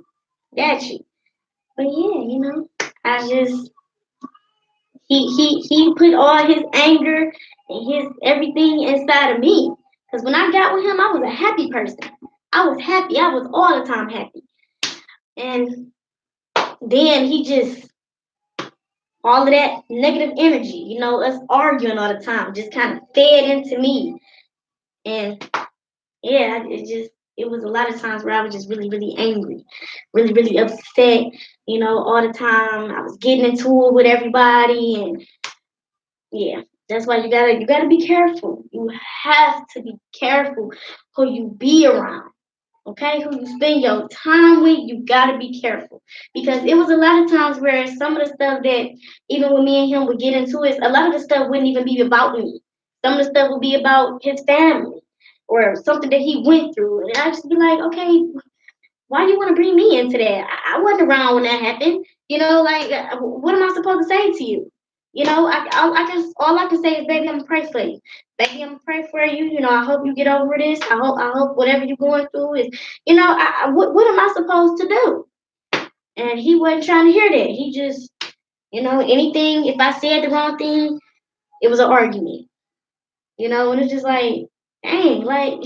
Got you." But yeah, I just he put all his anger and his everything inside of me. Cause when I got with him, I was a happy person. I was happy. I was all the time happy. And then he just all of that negative energy, us arguing all the time, just kind of fed into me. And yeah, it was a lot of times where I was just really, really angry, really, really upset, all the time. I was getting into it with everybody, and yeah, that's why you gotta be careful. You have to be careful who you be around. Okay, who you spend your time with, you gotta be careful. Because it was a lot of times where some of the stuff that even when me and him would get into it, a lot of the stuff wouldn't even be about me. Some of the stuff would be about his family or something that he went through. And I just be like, okay, why do you want to bring me into that? I wasn't around when that happened. Like, what am I supposed to say to you? I can all I can say is, baby, I'm gonna pray for you. Baby, I'm gonna pray for you. I hope you get over this. I hope whatever you're going through is, what am I supposed to do? And he wasn't trying to hear that. He just, anything. If I said the wrong thing, it was an argument. And it's just like, dang, like,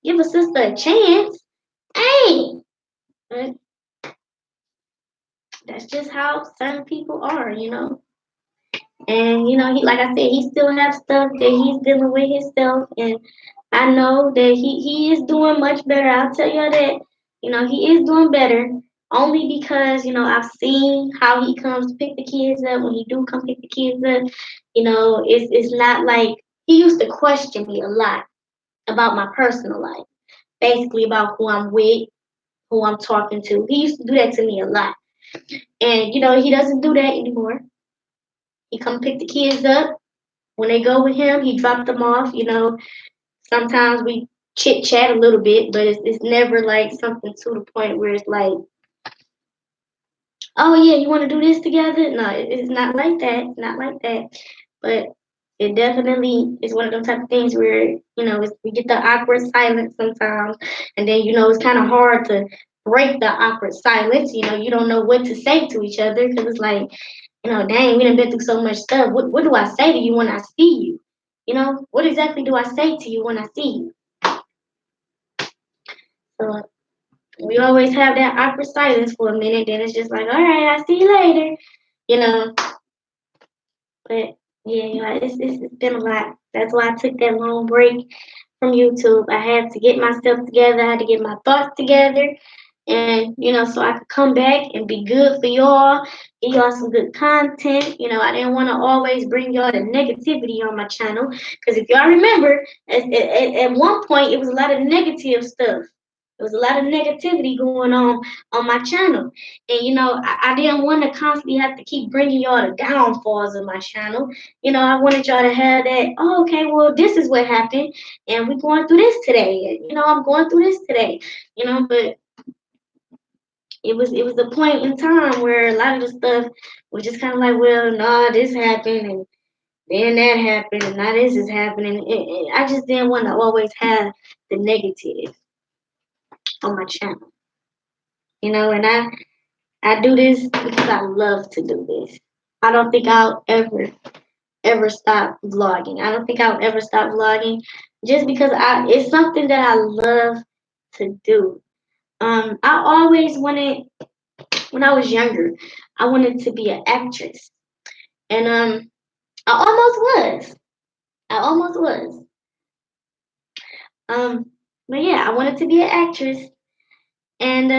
give a sister a chance. Dang. But that's just how certain people are. And he, like I said, he still has stuff that he's dealing with himself, and I know that he is doing much better. I'll tell you that. He is doing better only because I've seen how he comes to pick the kids up. When he do come pick the kids up, it's not like he used to question me a lot about my personal life, basically about who I'm with, who I'm talking to. He used to do that to me a lot, and he doesn't do that anymore. He come pick the kids up. When they go with him, he dropped them off. Sometimes we chit chat a little bit, but it's never like something to the point where it's like, oh yeah, you want to do this together? No, it's not like that. Not like that. But it definitely is one of those type of things where we get the awkward silence sometimes, and then it's kind of hard to break the awkward silence. You don't know what to say to each other because it's like, dang, we done been through so much stuff. What do I say to you when I see you? What exactly do I say to you when I see you? So we always have that awkward silence for a minute, then it's just like, all right, I'll see you later. You know, but yeah, it's been a lot. That's why I took that long break from YouTube. I had to get myself together, I had to get my thoughts together, and so I could come back and be good for y'all, give y'all some good content. I didn't want to always bring y'all the negativity on my channel, because if y'all remember, at one point it was a lot of negative stuff. There was a lot of negativity going on my channel, and I didn't want to constantly have to keep bringing y'all the downfalls of my channel. I wanted y'all to have that. Oh, okay, well, this is what happened, and we're going through this today. I'm going through this today. But it was a point in time where a lot of the stuff was just kind of like, well, nah, this happened, and then that happened, and now this is happening. I just didn't want to always have the negative on my channel. And I do this because I love to do this. I don't think I'll ever stop vlogging. I don't think I'll ever stop vlogging, just because it's something that I love to do. I always wanted, when I was younger, I wanted to be an actress, and I almost was. I almost was. Um, but yeah, I wanted to be an actress, and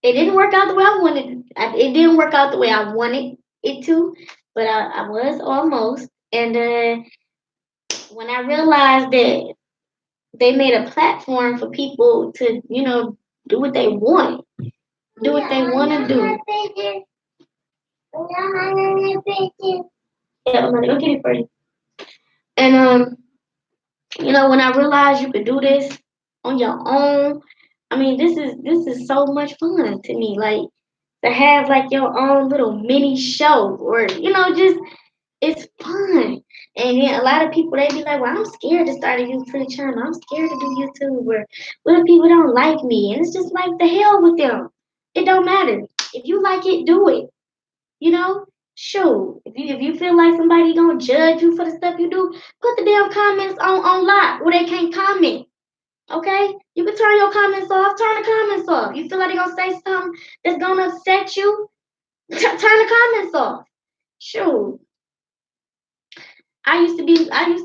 it didn't work out the way I wanted. It didn't work out the way I wanted it to, but I was almost. And when I realized that They made a platform for people to, do what they want, do what they want to do. Yeah, I'm gonna go get it for you. And when I realized you could do this on your own, I mean, this is so much fun to me. Like to have like your own little mini show, or just it's fun. And then a lot of people they be like, "Well, I'm scared to start a YouTube channel. I'm scared to do YouTube. Or what if people don't like me?" And it's just like the hell with them. It don't matter. If you like it, do it. You know, Shoot. If you feel like somebody gonna judge you for the stuff you do, put the damn comments on lock where they can't comment. Okay? You can turn your comments off. Turn the comments off. You feel like they gonna say something that's gonna upset you? Turn the comments off. Shoot. I used to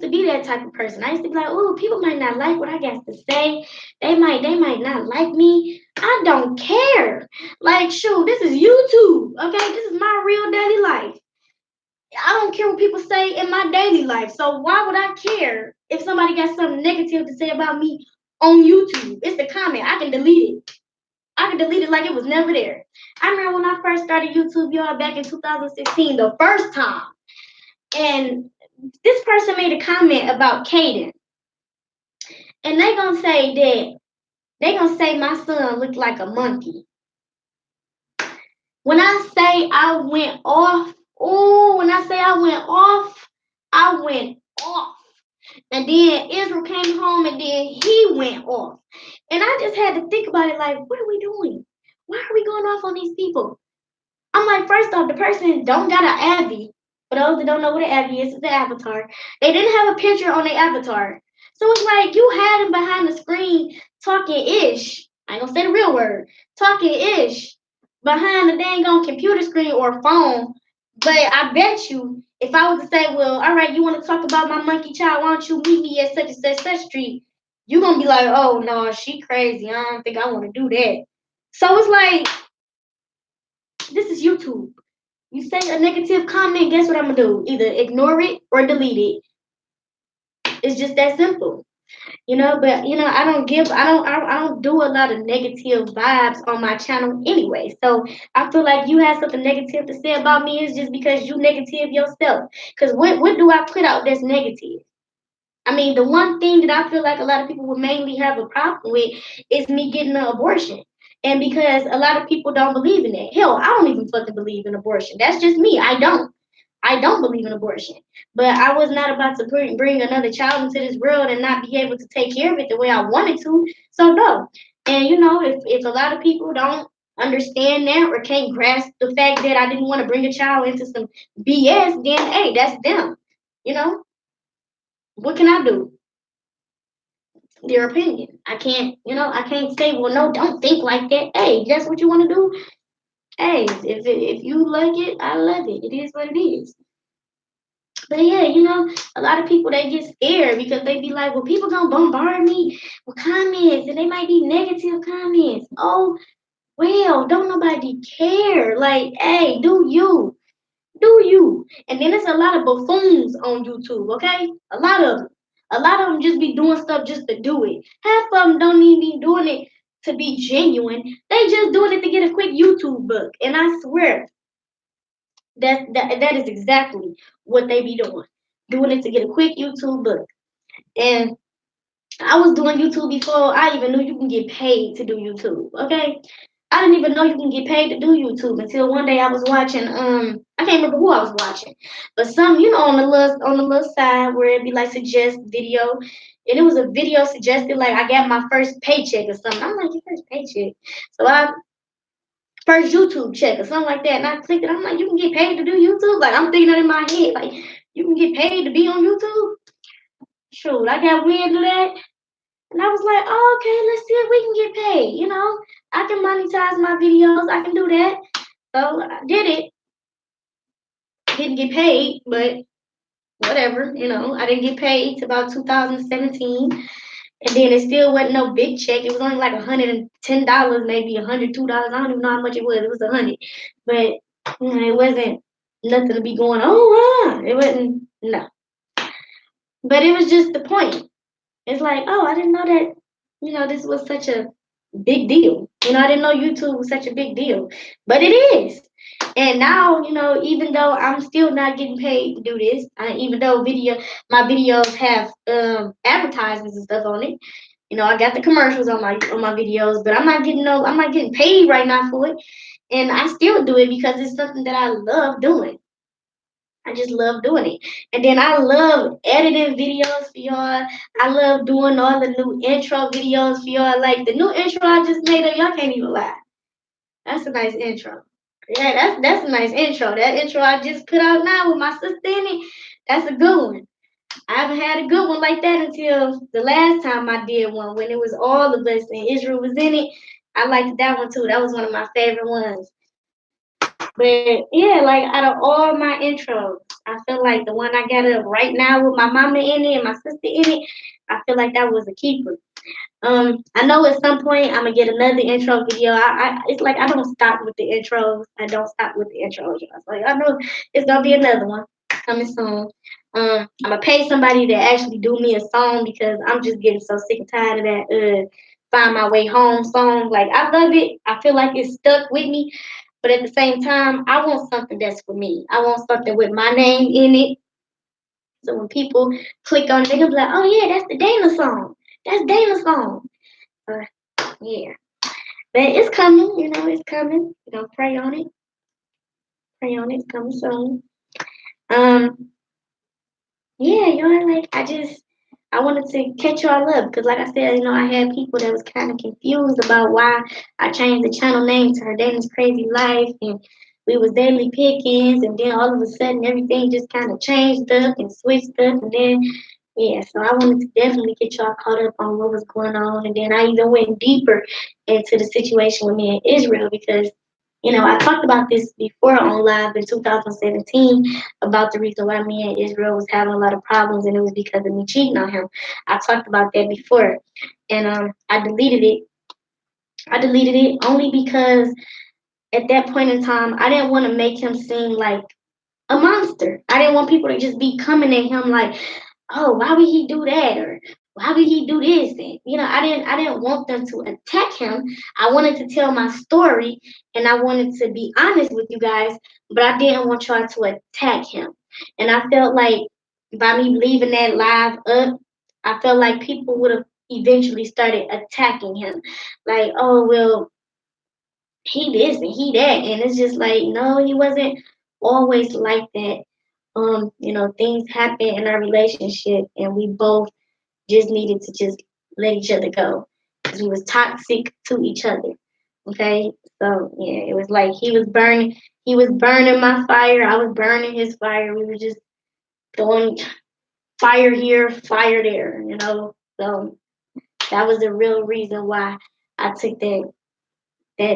be that type of person. I used to be like, oh, people might not like what I got to say. They might not like me. I don't care. Like, shoot, this is YouTube. Okay, this is my real daily life. I don't care what people say in my daily life. So why would I care if somebody got something negative to say about me on YouTube? It's the comment. I can delete it. I can delete it like it was never there. I remember when I first started YouTube, y'all, back in 2016, the first time. And this person made a comment about Kaiden. And they gonna say my son looked like a monkey. When I say I went off, oh, when I say I went off. And then Israel came home and then he went off. And I just had to think about it like, what are we doing? Why are we going off on these people? I'm like, first off, the person don't got an Abby. For those that don't know what an Abby is, it's an avatar. They didn't have a picture on their avatar. So it's like you had him behind the screen talking ish. I ain't gonna say the real word. Talking ish behind the dang on computer screen or phone. But I bet you if I was to say, well, all right, you want to talk about my monkey child, why don't you meet me at such and such street? You gonna be like, oh no, she crazy. I don't think I want to do that. So it's like this is YouTube. You say a negative comment, guess what I'm gonna do? Either ignore it or delete it. It's just that simple. But I don't do a lot of negative vibes on my channel anyway. So I feel like you have something negative to say about me is just because you negative yourself. Because what do I put out that's negative? I mean, the one thing that I feel like a lot of people would mainly have a problem with is me getting an abortion. And because a lot of people don't believe in it. Hell, I don't even fucking believe in abortion. That's just me. I don't. I don't believe in abortion. But I was not about to bring another child into this world and not be able to take care of it the way I wanted to. So no. And if a lot of people don't understand that or can't grasp the fact that I didn't want to bring a child into some BS, then hey, that's them. You know? What can I do? Their opinion. I can't say, well, no, don't think like that. Hey, that's what you want to do. Hey, if you like it, I love it. It is what it is. But yeah, a lot of people they get scared because they be like, well, people gonna bombard me with comments, and they might be negative comments. Oh, well, don't nobody care. Like, hey, do you? Do you? And then there's a lot of buffoons on YouTube, okay? A lot of them. A lot of them just be doing stuff just to do it. Half of them don't even be doing it to be genuine. They just doing it to get a quick YouTube book. And I swear that is exactly what they be doing. Doing it to get a quick YouTube book. And I was doing YouTube before I even knew you can get paid to do YouTube. Okay, I didn't even know you can get paid to do YouTube until one day I was watching. I can't remember who I was watching, but some on the little side where it'd be like suggest video, and it was a video suggested like I got my first paycheck or something. I'm like your first paycheck, so I first YouTube check or something like that, and I clicked it. I'm like you can get paid to do YouTube. Like I'm thinking that in my head, like you can get paid to be on YouTube. Shoot, I got wind of that. And I was like, oh, okay, let's see if we can get paid. I can monetize my videos. I can do that. So I did it. Didn't get paid, but whatever. I didn't get paid till about 2017. And then it still wasn't no big check. It was only like $110, maybe $102. I don't even know how much it was. It was 100, but it wasn't nothing to be going. Oh, wow. It wasn't no. But it was just the point. It's like, oh, I didn't know that, this was such a big deal. I didn't know YouTube was such a big deal, but it is. And now, even though I'm still not getting paid to do this, even though my videos have advertisements and stuff on it, I got the commercials on my videos, but I'm not getting paid right now for it, and I still do it because it's something that I love doing. I just love doing it. And then I love editing videos for y'all. I love doing all the new intro videos for y'all. Like the new intro I just made up, y'all can't even lie. That's a nice intro. Yeah, that's a nice intro. That intro I just put out now with my sister in it, that's a good one. I haven't had a good one like that until the last time I did one when it was all of us and Israel was in it. I liked that one too. That was one of my favorite ones. But yeah, like out of all my intros, I feel like the one I got up right now with my mama in it and my sister in it, I feel like that was a keeper. I know at some point I'm gonna get another intro video. It's like I don't stop with the intros. I don't stop with the intros. It's like I know it's gonna be another one coming soon. I'm gonna pay somebody to actually do me a song because I'm just getting so sick and tired of that. Find my way home song. Like I love it. I feel like it's stuck with me. But at the same time, I want something that's for me. I want something with my name in it. So when people click on it, they're gonna be like, "Oh yeah, that's the Dana song. That's Dana's song." Uh, yeah, but it's coming. It's coming. Pray on it. Pray on it. It's coming soon. Um, yeah, like I wanted to catch y'all up because, like I said, I had people that was kind of confused about why I changed the channel name to Herdana's Crazy Life, and we was Daily Pickens, and then all of a sudden everything just kind of changed up and switched up, and then yeah, so I wanted to definitely get y'all caught up on what was going on, and then I even went deeper into the situation with me in Israel because I talked about this before on live in 2017 about the reason why me and Israel was having a lot of problems, and it was because of me cheating on him. I talked about that before, and I deleted it. I deleted it only because at that point in time, I didn't want to make him seem like a monster. I didn't want people to just be coming at him like, oh, why would he do that? Or why would he do this? And I didn't want them to attack him. I wanted to tell my story and I wanted to be honest with you guys, but I didn't want y'all to attack him. And I felt like by me leaving that live up, I felt like people would have eventually started attacking him. Like, oh well, he this and he that. And it's just like, no, he wasn't always like that. Things happen in our relationship and we both just needed to just let each other go because we was toxic to each other. Okay, so yeah, it was like he was burning my fire, I was burning his fire. We were just throwing fire here, fire there. So that was the real reason why I took that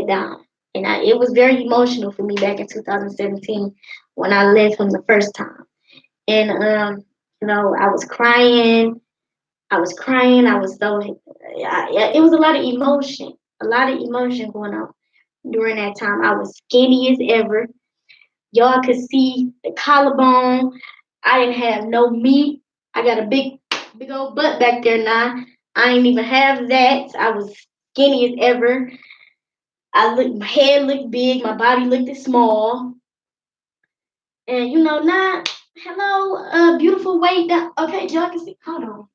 down. And it was very emotional for me back in 2017 when I left him the first time. And I was crying. I was crying. I was so. It was a lot of emotion going on during that time. I was skinny as ever. Y'all could see the collarbone. I didn't have no meat. I got a big old butt back there now. I didn't even have that. I was skinny as ever. My head looked big. My body looked small. And now, hello, beautiful weight down. Okay, y'all can see. Hold on.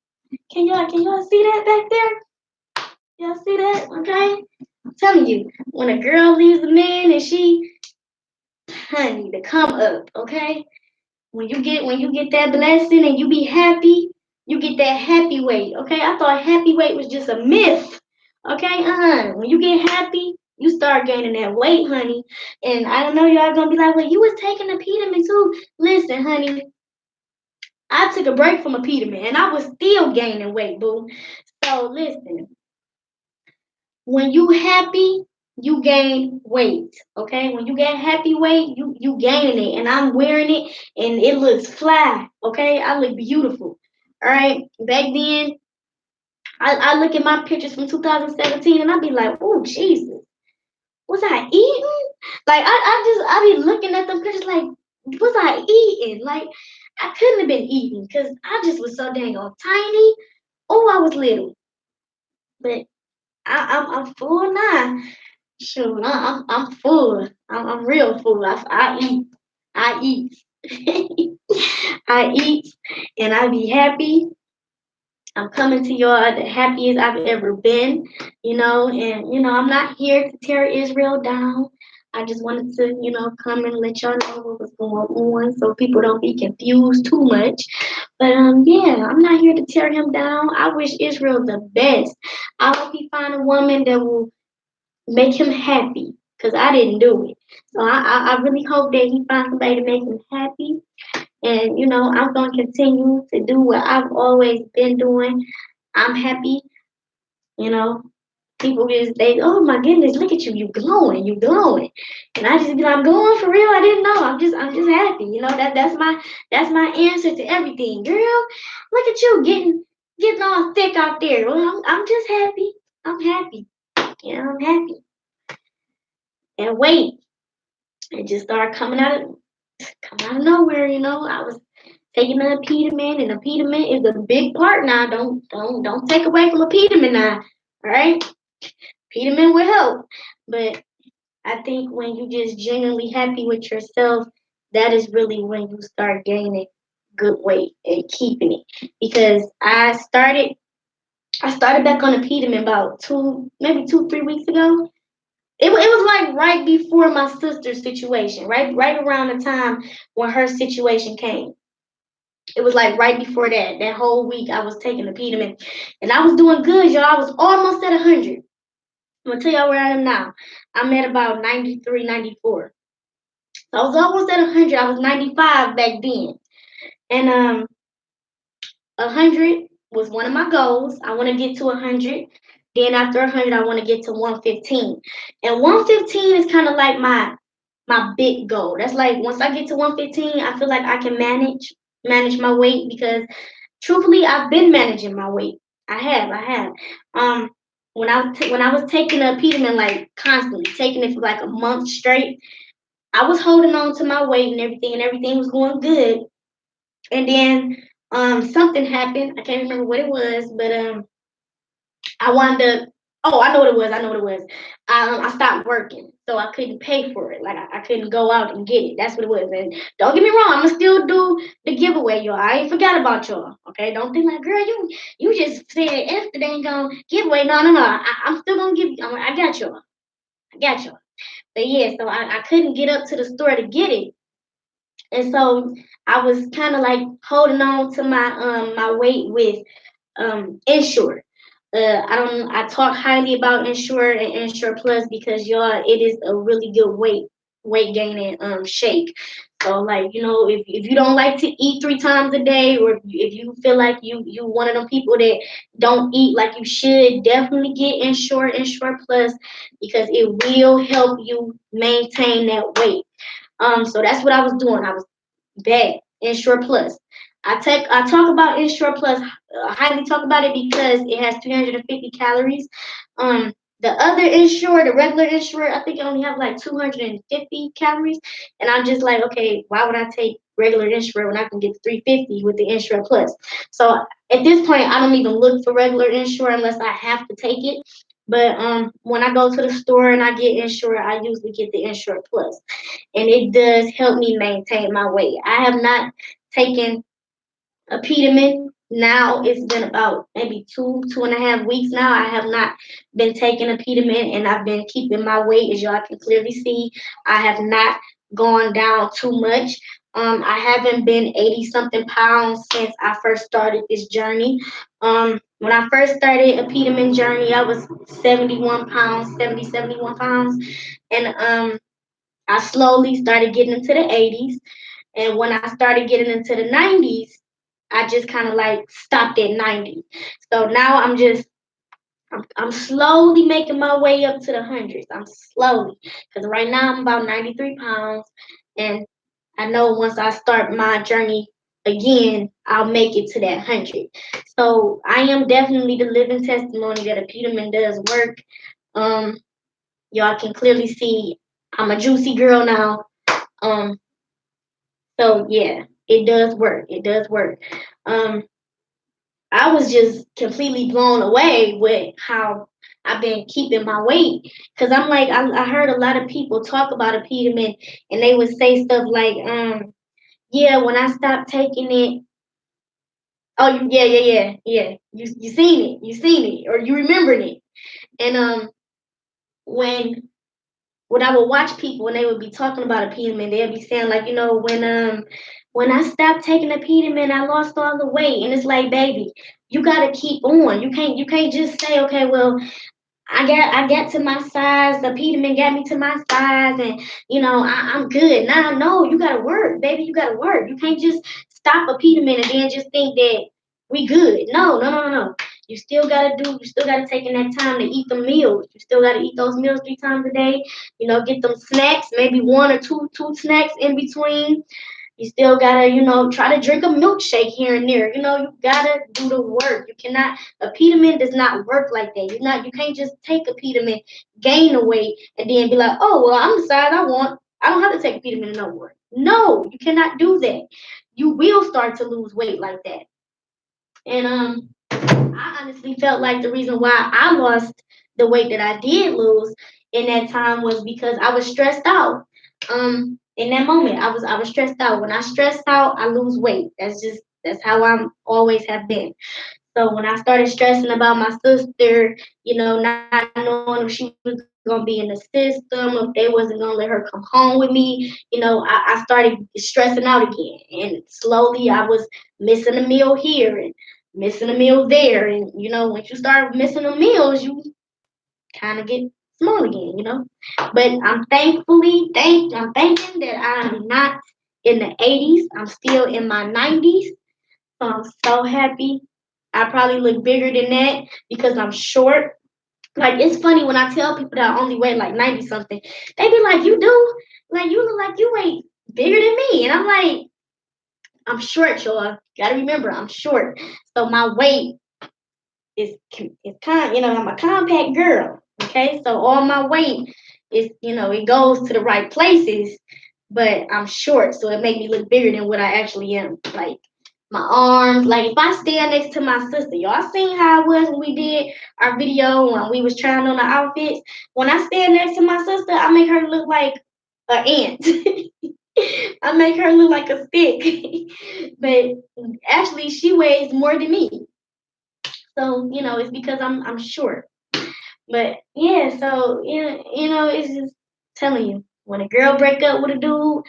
Can y'all see that back there? Y'all see that? Okay. I'm telling you, when a girl leaves a man and she, honey, to come up. Okay. When you get that blessing and you be happy, you get that happy weight. Okay. I thought happy weight was just a myth. Okay. When you get happy, you start gaining that weight, honey. And I don't know, y'all gonna be like, well, you was taking a Peterman too. Listen, honey, I took a break from a Peterman and I was still gaining weight, boo. So listen, when you happy, you gain weight. Okay? When you get happy weight, you gaining it. And I'm wearing it and it looks fly. Okay? I look beautiful. All right. Back then, I look at my pictures from 2017 and I be like, oh Jesus, was I eating? Like I be looking at them pictures like, was I eating? Like I couldn't have been eating because I just was so dang on tiny. Oh, I was little, but I'm full now. Shoot, I'm full. I'm real full. I eat. I eat. I eat, and I be happy. I'm coming to y'all the happiest I've ever been, and I'm not here to tear Israel down. I just wanted to, come and let y'all know what was going on so people don't be confused too much. But yeah, I'm not here to tear him down. I wish Israel the best. I hope he find a woman that will make him happy. Cause I didn't do it. So I really hope that he finds somebody to make him happy. And I'm gonna continue to do what I've always been doing. I'm happy, you know. People just they, oh my goodness, look at you, you glowing. And I just be like, I'm glowing for real. I didn't know. I'm just happy. That's my answer to everything. Girl, look at you getting all thick out there. Well, I'm just happy. I'm happy. I'm happy. And wait, it just started coming out of nowhere, I was taking a pediment, and a pediment is a big part now. Don't take away from a pediment now. All right, pediment will help, but I think when you just genuinely happy with yourself, that is really when you start gaining good weight and keeping it. Because I started back on the pediment about maybe 2 3 weeks ago. It was like right before my sister's situation, right around the time when her situation came. It was like right before that whole week I was taking the pediment, and I was doing good, y'all. I was almost at 100. I'm gonna tell y'all where I am now. I'm at about 93, 94. So I was almost at 100. I was 95 back then, and 100 was one of my goals. I want to get to 100. Then after 100, I want to get to 115. And 115 is kind of like my big goal. That's like once I get to 115, I feel like I can manage my weight because truthfully, I've been managing my weight. I have. Um, when I was taking a pediment like constantly, taking it for like a month straight, I was holding on to my weight and everything was going good. And then something happened. I can't remember what it was, but I wanted to. Oh, I know what it was. I know what it was. I stopped working, so I couldn't pay for it. Like I couldn't go out and get it. That's what it was. And don't get me wrong, I'ma still do the giveaway, y'all. I ain't forgot about y'all. Okay, don't think like, girl, you just said F the ain't gonna giveaway. No, no, no. I'm still gonna give you. I got y'all. I got y'all. But yeah, so I couldn't get up to the store to get it, and so I was kind of like holding on to my weight with Ensure. I talk highly about Ensure and Ensure Plus because y'all, it is a really good weight gaining shake. So like if you don't like to eat 3 times a day, or if you feel like you one of them people that don't eat like you should, definitely get Ensure Plus because it will help you maintain that weight. So that's what I was doing. I was bad. Ensure Plus. I talk about Ensure Plus. Highly talk about it because it has 350 calories. The other Ensure, the regular Ensure, I think it only have like 250 calories. And I'm just like, okay, why would I take regular Ensure when I can get 350 with the Ensure Plus? So at this point, I don't even look for regular Ensure unless I have to take it. But when I go to the store and I get Ensure, I usually get the Ensure Plus, and it does help me maintain my weight. I have not taken a pediment. Now it's been about maybe 2.5 weeks now. I have not been taking a pediment, and I've been keeping my weight. As y'all can clearly see, I have not gone down too much. I haven't been 80 something pounds since I first started this journey. When I first started a pediment journey, I was 71 pounds, 71 pounds. And I slowly started getting into the 80s. And when I started getting into the 90s, I just kind of like stopped at 90. So now I'm slowly making my way up to the hundreds. I'm slowly, because right now I'm about 93 pounds, and I know once I start my journey again, I'll make it to that 100. So I am definitely the living testimony that a pediment does work. Um, y'all can clearly see I'm a juicy girl now. Um, so yeah, it does work. It does work. Um, I was just completely blown away with how I've been keeping my weight. Cause I'm like, I heard a lot of people talk about a peterman, and they would say stuff like, yeah, when I stopped taking it, oh, yeah. You seen it, or you remembering it. And when I would watch people and they would be talking about a peterman, they'd be saying like, when I stopped taking a peterman, I lost all the weight. And it's like, baby, you gotta keep on. You can't just say, okay, well, I got to my size. The Peterman got me to my size, and I'm good. Now no, you gotta work, baby. You gotta work. You can't just stop a Peterman and then just think that we good. No, no, no, no, no. You still gotta do. You still gotta take in that time to eat the meals. You still gotta eat those meals 3 times a day. Get them snacks, maybe one or two snacks in between. You still gotta, try to drink a milkshake here and there. You gotta do the work. You cannot. A Peterman does not work like that. You can't just take a Peterman, gain the weight, and then be like, oh well, I'm the size I want. I don't have to take a Peterman no more. No, you cannot do that. You will start to lose weight like that. And I honestly felt like the reason why I lost the weight that I did lose in that time was because I was stressed out. In that moment, I was stressed out. When I stress out, I lose weight. That's how I'm always have been. So when I started stressing about my sister, not knowing if she was gonna be in the system, if they wasn't gonna let her come home with me, I started stressing out again. And slowly I was missing a meal here and missing a meal there. And once you start missing the meals, you kind of get small again. But I'm thinking that I'm not in the 80s. I'm still in my 90s. So I'm so happy. I probably look bigger than that because I'm short. Like it's funny when I tell people that I only weigh like 90 something, they be like, "You do? Like you look like you weigh bigger than me." And I'm like, "I'm short, y'all. Gotta remember, I'm short. So my weight is I'm a compact girl. Okay, so all my weight it goes to the right places, but I'm short, so it make me look bigger than what I actually am. Like my arms, like if I stand next to my sister, y'all seen how I was when we did our video when we was trying on the outfits. When I stand next to my sister, I make her look like an ant. I make her look like a stick. But actually, she weighs more than me. So it's because I'm short. But yeah, so it's just telling you when a girl break up with a dude,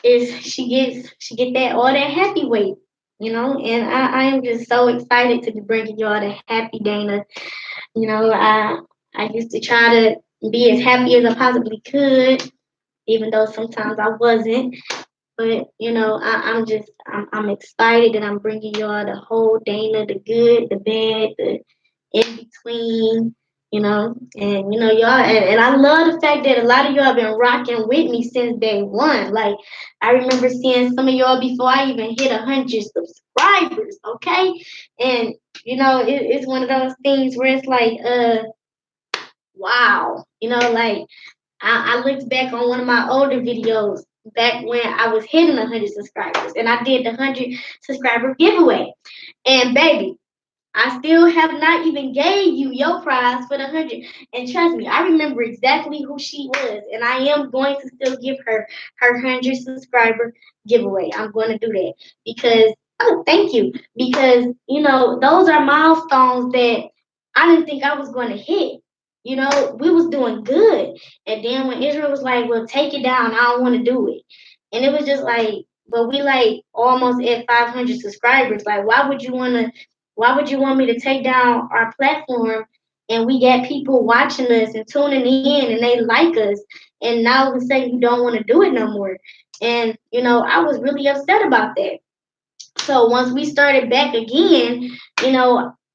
is she get that all that happy weight. And I am just so excited to be bringing y'all the happy Dana. I used to try to be as happy as I possibly could, even though sometimes I wasn't. But I'm excited that I'm bringing y'all the whole Dana, the good, the bad, the in between, and y'all, and I love the fact that a lot of y'all been rocking with me since day one. Like I remember seeing some of y'all before I even hit 100 subscribers. Okay, and it's one of those things where it's like, wow, like I looked back on one of my older videos back when I was hitting 100 subscribers, and I did the 100 subscriber giveaway. And baby, I still have not even gave you your prize for the 100. And trust me, I remember exactly who she was, and I am going to still give her 100 subscriber giveaway. I'm going to do that because thank you, because those are milestones that I didn't think I was going to hit. We was doing good, and then when Israel was like, "Well, take it down. I don't want to do it," and it was just like, but we like almost at 500 subscribers. Like, why would you want me to take down our platform and we got people watching us and tuning in and they like us, and now all of a sudden you don't want to do it no more? And I was really upset about that. So once we started back again,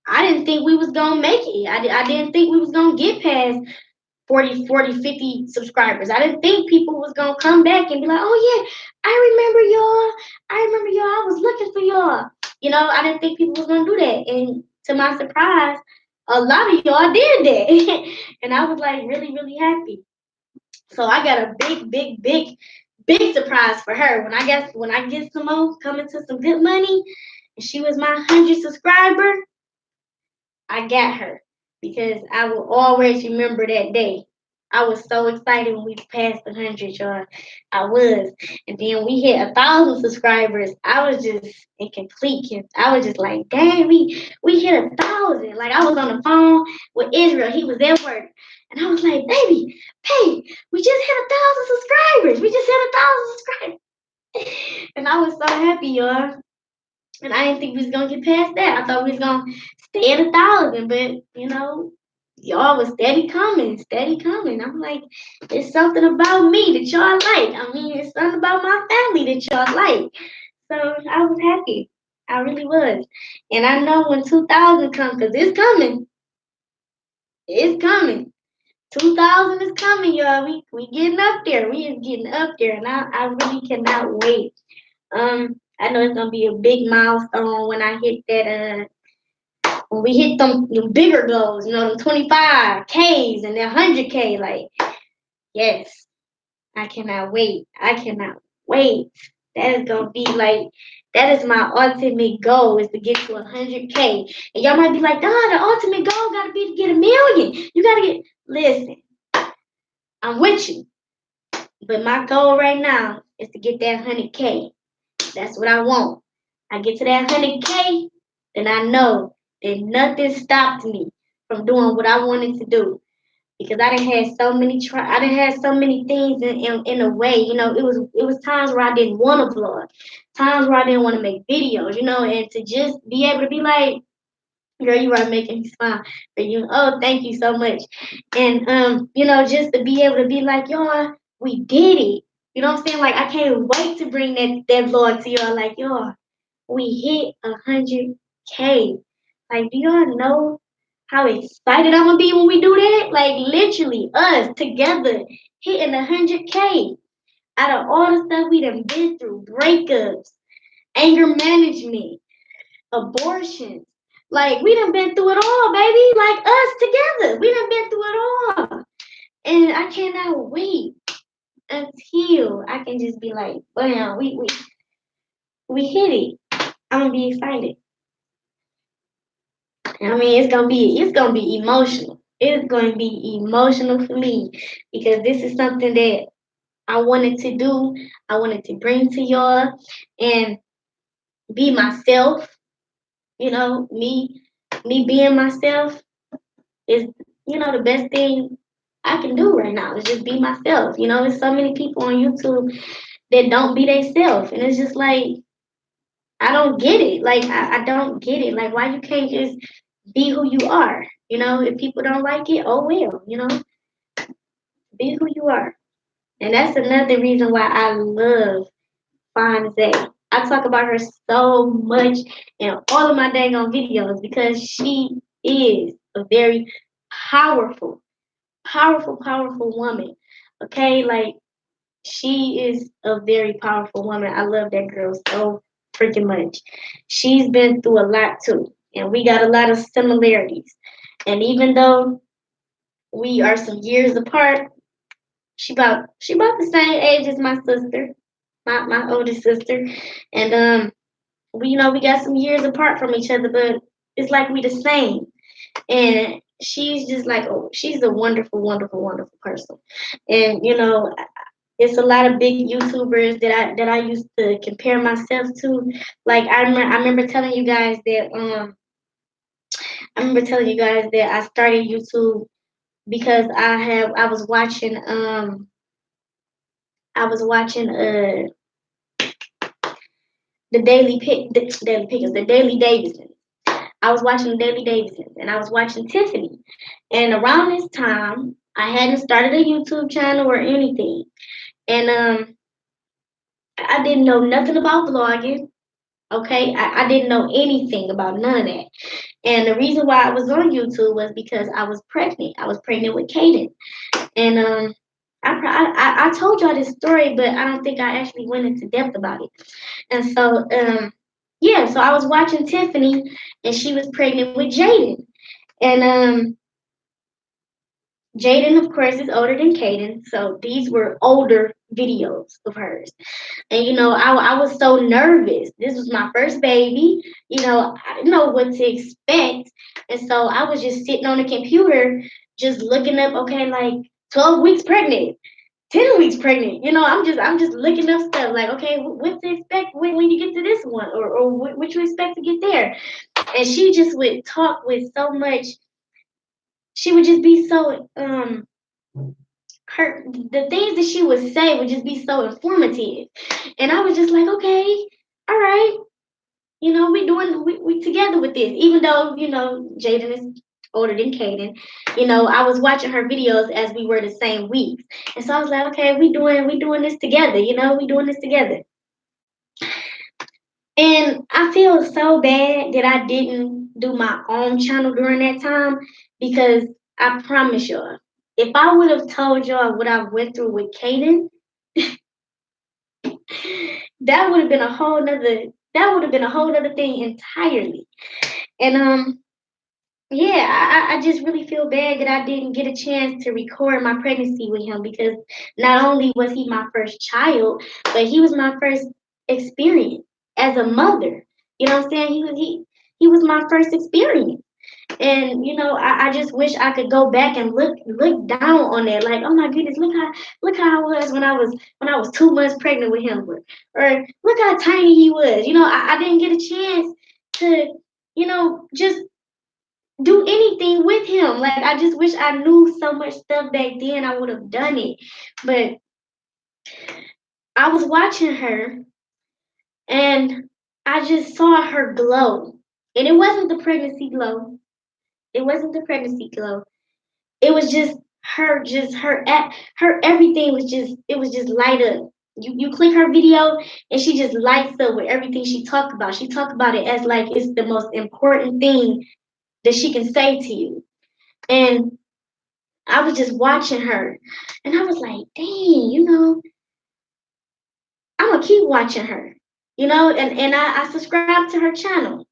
I didn't think we was gonna make it. I didn't think we was gonna get past 40, 40, 50 subscribers. I didn't think people was gonna come back and be like, "Oh yeah, I remember y'all. I remember y'all. I was looking for y'all." I didn't think people was gonna do that, and to my surprise, a lot of y'all did that, and I was like really, really happy. So I got a big, big, big, big surprise for her when I get some more coming to some good money, and she was my 100 subscriber. I got her because I will always remember that day. I was so excited when we passed 100, y'all. I was, and then we hit 1,000 subscribers. I was just in complete. I was just like, dang, we hit 1,000. Like I was on the phone with Israel. He was at work, and I was like, babe, we just hit 1,000 subscribers. We just hit 1,000 subscribers, and I was so happy, y'all. And I didn't think we was gonna get past that. I thought we was gonna stay at 1,000, but y'all was steady coming, steady coming. I'm like, it's something about me that y'all like. I mean, it's something about my family that y'all like. So I was happy. I really was. And I know when 2,000 comes, because it's coming. It's coming. 2,000 is coming, y'all. We getting up there. We is getting up there. And I really cannot wait. I know it's gonna be a big milestone when I hit that when we hit them bigger goals, them 25Ks and the 100K. Like, yes, I cannot wait. I cannot wait. That is gonna be like that is my ultimate goal is to get to 100K. And y'all might be like, the ultimate goal gotta be to get 1,000,000. You gotta get listen, I'm with you. But my goal right now is to get that 100K. That's what I want. I get to that 100K, then I know that nothing stopped me from doing what I wanted to do. Because I didn't have so many I didn't have so many things in a way. It was times where I didn't want to vlog, times where I didn't want to make videos, and to just be able to be like, girl, you are making me smile. But oh, thank you so much. And just to be able to be like, y'all, we did it. You know what I'm saying? Like I can't wait to bring that vlog to y'all. Like, y'all, we hit 100K. Like, do y'all know how excited I'm gonna be when we do that? Like literally us together hitting 100K. Out of all the stuff we done been through, breakups, anger management, abortions. Like we done been through it all, baby. Like us together. We done been through it all. And I cannot wait until I can just be like, bam, we hit it. I'm gonna be excited. I mean, it's gonna be emotional. It's gonna be emotional for me because this is something that I wanted to do. I wanted to bring to y'all and be myself. Me being myself is the best thing I can do right now is just be myself. There's so many people on YouTube that don't be themselves, and it's just like I don't get it. Like I don't get it. Like why you can't just be who you are? If people don't like it, oh well. Be who you are, and that's another reason why I love Fonzie. I talk about her so much in all of my dang on videos because she is a very powerful, powerful woman. Okay, like she is a very powerful woman. I love that girl so freaking much. She's been through a lot too, and we got a lot of similarities. And even though we are some years apart, she about the same age as my sister, my older sister, and we got some years apart from each other, but it's like we the same. And she's just like, oh, she's a wonderful, wonderful, wonderful person. And it's a lot of big YouTubers that I used to compare myself to. Like I remember telling you guys that I started YouTube because I was watching the Daily Davidson. I was watching Daily Davidson and I was watching Tiffany. And around this time, I hadn't started a YouTube channel or anything. And I didn't know nothing about vlogging. Okay, I didn't know anything about none of that. And the reason why I was on YouTube was because I was pregnant. I was pregnant with Kaiden. And I told y'all this story, but I don't think I actually went into depth about it. And so yeah, so I was watching Tiffany, and she was pregnant with Jaden. And Jaden, of course, is older than Kaden. So these were older videos of hers. And I was so nervous. This was my first baby. I didn't know what to expect. And so I was just sitting on the computer, just looking up, okay, like 12 weeks pregnant, 10 weeks pregnant. I'm just looking up stuff like, okay, what to expect when you get to this one, or what you expect to get there. And she just would talk with so much. She would just be so her the things that she would say would just be so informative. And I was just like, okay, all right, we together with this. Even though, Jaden is older than Kaden, I was watching her videos as we were the same weeks. And so I was like, okay, we doing this together, we doing this together. And I feel so bad that I didn't do my own channel during that time, because I promise y'all, if I would have told y'all what I went through with Kaden, that would have been a whole nother that would have been a whole other thing entirely. And yeah, I just really feel bad that I didn't get a chance to record my pregnancy with him, because not only was he my first child, but he was my first experience as a mother. You know what I'm saying? He was my first experience. And I just wish I could go back and look down on that, like, oh my goodness, look how I was when I was 2 months pregnant with him, or look how tiny he was. I didn't get a chance to just do anything with him. Like, I just wish I knew so much stuff back then. I would have done it. But I was watching her, and I just saw her glow. And it wasn't the pregnancy glow. It wasn't the pregnancy glow. It was just her everything was just light up. You click her video, and she just lights up with everything she talked about. She talked about it as like it's the most important thing that she can say to you. And I was just watching her, and I was like, dang, I'm gonna keep watching her. And I subscribed to her channel,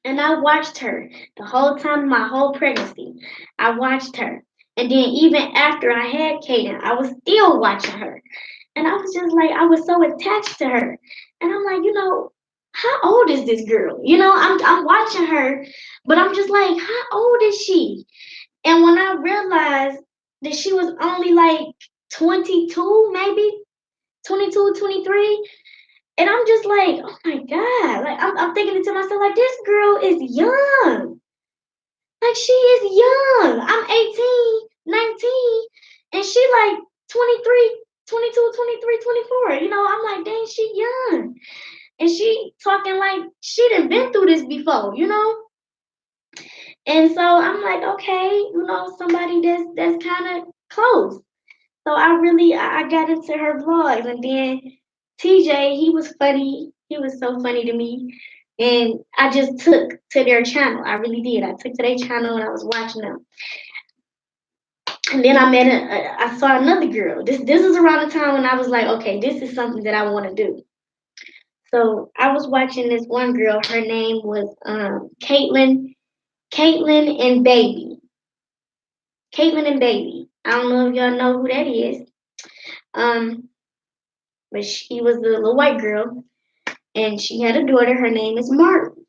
and I watched her the whole time, my whole pregnancy. I watched her. And then even after I had Kaden, I was still watching her. And I was just like, I was so attached to her. And I'm like, how old is this girl? I'm watching her, but I'm just like, how old is she? And when I realized that she was only like 22, maybe 22, 23, and I'm just like, oh my God. Like, I'm thinking to myself, like, this girl is young. Like, she is young. I'm 18, 19, and she like 23, 22, 23, 24. I'm like, dang, she young. And she talking like she done been through this before. And so I'm like, okay, somebody that's kind of close. So I got into her vlogs, and then TJ, he was funny. He was so funny to me. And I just took to their channel. I really did. I took to their channel, and I was watching them. And then I saw another girl. This is around the time when I was like, okay, this is something that I want to do. So I was watching this one girl. Her name was Caitlin and Baby. Caitlin and Baby. I don't know if y'all know who that is. Um, but she was the little white girl, and she had a daughter. Her name is Martin.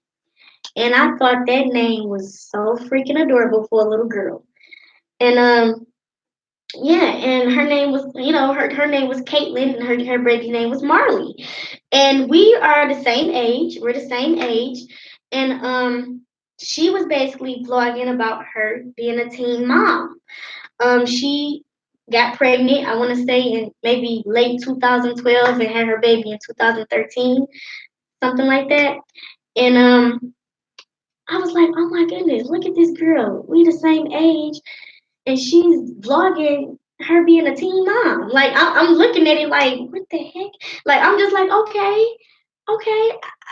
And I thought that name was so freaking adorable for a little girl. And yeah, and her name was, her name was Caitlin, and her baby name was Marley. And we are the same age. We're the same age. And she was basically vlogging about her being a teen mom. She got pregnant, I want to say in maybe late 2012, and had her baby in 2013, something like that. And I was like, oh my goodness, look at this girl. We the same age, and she's vlogging her being a teen mom. Like, I'm looking at it like, what the heck? Like, I'm just like, okay,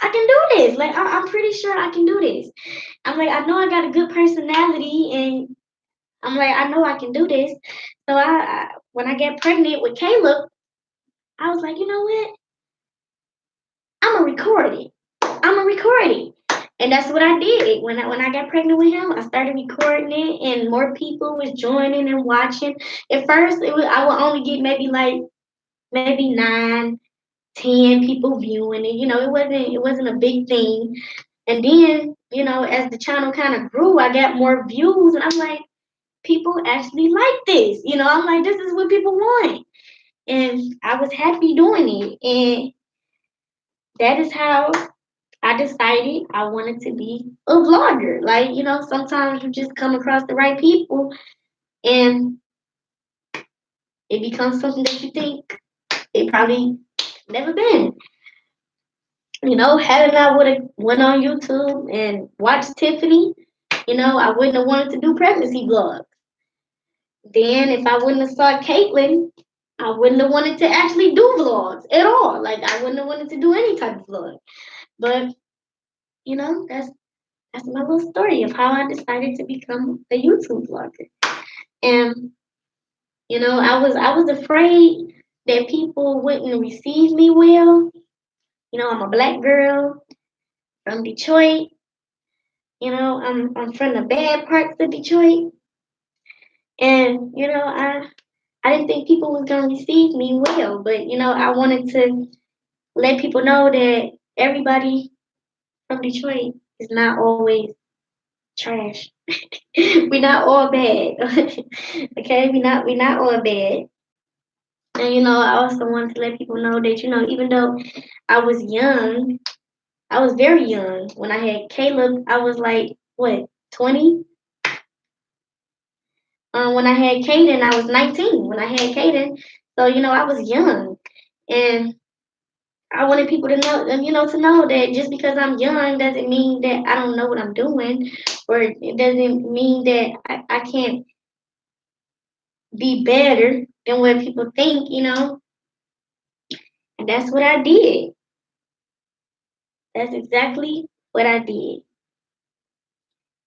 I can do this. Like, I'm pretty sure I can do this. I'm like, I know I got a good personality, and I'm like, I know I can do this. So when I get pregnant with Caleb, I was like, you know what? I'm gonna record it. I'm gonna record it. And that's what I did. When I got pregnant with him, I started recording it, and more people was joining and watching. At first, I would only get maybe 9, 10 people viewing it. It wasn't a big thing. And then, as the channel kind of grew, I got more views, and I'm like, people actually like this. I'm like, this is what people want, and I was happy doing it, and that is how I decided I wanted to be a vlogger. Like, sometimes you just come across the right people and it becomes something that you think it probably never been. Had I would have went on YouTube and watched Tiffany, I wouldn't have wanted to do pregnancy vlogs. Then if I wouldn't have saw Caitlin, I wouldn't have wanted to actually do vlogs at all. Like I wouldn't have wanted to do any type of vlog. But that's my little story of how I decided to become a YouTube vlogger. And I was afraid that people wouldn't receive me well. I'm a black girl from Detroit. I'm from the bad parts of Detroit, and I didn't think people was gonna receive me well. But I wanted to let people know that everybody from Detroit is not always trash. We're not all bad. Okay, we're not all bad. And I also wanted to let people know that even though I was young, I was very young when I had Caleb. I was like what 20. When I had Kaiden, I was 19. When I had Kaiden, so I was young, and I wanted people to know, that just because I'm young doesn't mean that I don't know what I'm doing, or it doesn't mean that I can't be better than what people think. And that's what I did. That's exactly what I did.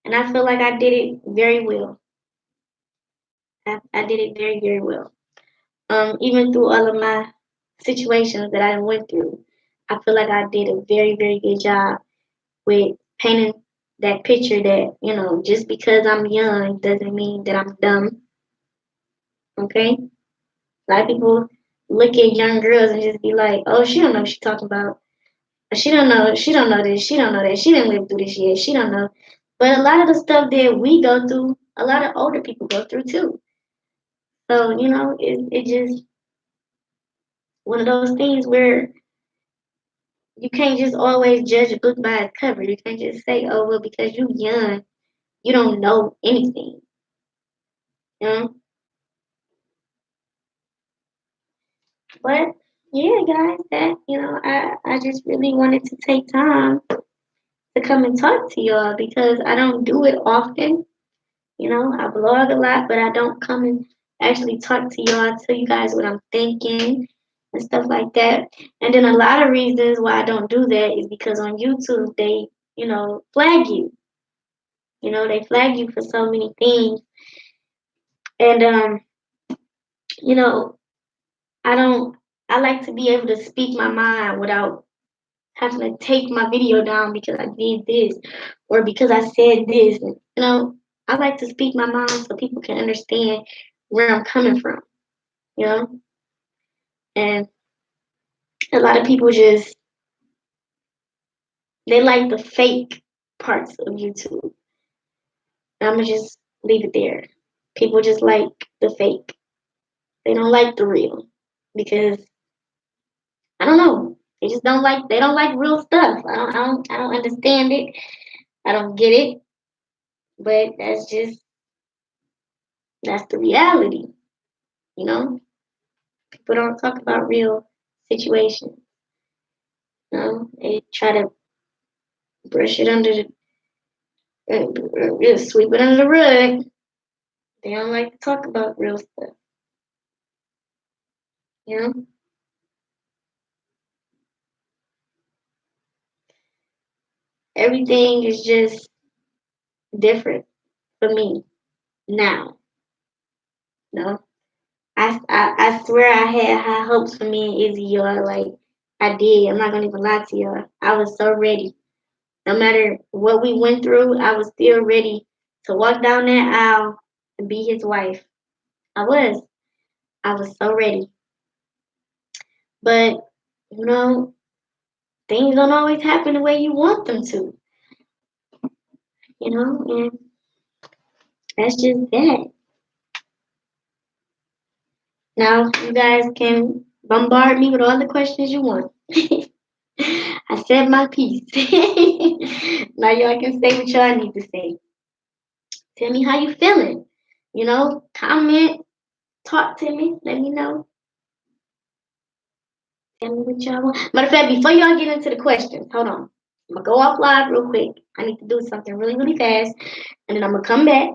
And I feel like I did it very well. I did it very, very well. Even through all of my situations that I went through, I feel like I did a very, very good job with painting that picture that, just because I'm young doesn't mean that I'm dumb. Okay? A lot of people look at young girls and just be like, oh, she don't know what she's talking about. She don't know this, she don't know that, she didn't live through this yet, she don't know. But a lot of the stuff that we go through, a lot of older people go through too. So, it just one of those things where you can't just always judge a book by its cover. You can't just say, oh, well, because you're young, you don't know anything. You know? But yeah, guys, I just really wanted to take time to come and talk to y'all because I don't do it often. I blog a lot, but I don't come and actually talk to y'all, tell you guys what I'm thinking and stuff like that. And then a lot of reasons why I don't do that is because on YouTube they, flag you. They flag you for so many things. And you know, I don't I like to be able to speak my mind without having to take my video down because I did this or because I said this. And, I like to speak my mind so people can understand where I'm coming from, you know? And a lot of people they like the fake parts of YouTube. And I'm going to just leave it there. People just like the fake. They don't like the real because I don't know. They don't like real stuff. I don't understand it. I don't get it. But that's the reality, you know? People don't talk about real situations. They try to brush it under just sweep it under the rug. They don't like to talk about real stuff. You know, everything is just different for me now. No, I swear I had high hopes for me and Izzy, y'all. Like I did. I'm not gonna even lie to y'all. I was so ready. No matter what we went through, I was still ready to walk down that aisle and be his wife. I was. I was so ready. But, you know, things don't always happen the way you want them to, and that's just that. Now, you guys can bombard me with all the questions you want. I said my piece. Now, y'all can say what y'all need to say. Tell me how you feeling. Comment, talk to me, let me know. Tell me what y'all want. Matter of fact, before y'all get into the questions, hold on. I'm gonna go off live real quick. I need to do something really, really fast, and then I'm gonna come back,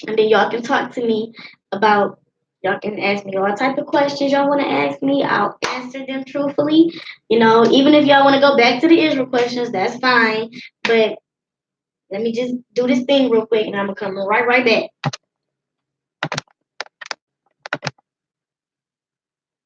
and then y'all can talk to me about. Y'all can ask me all type of questions y'all want to ask me. I'll answer them truthfully. Even if y'all want to go back to the Israel questions, that's fine. But let me just do this thing real quick, and I'm gonna come right back.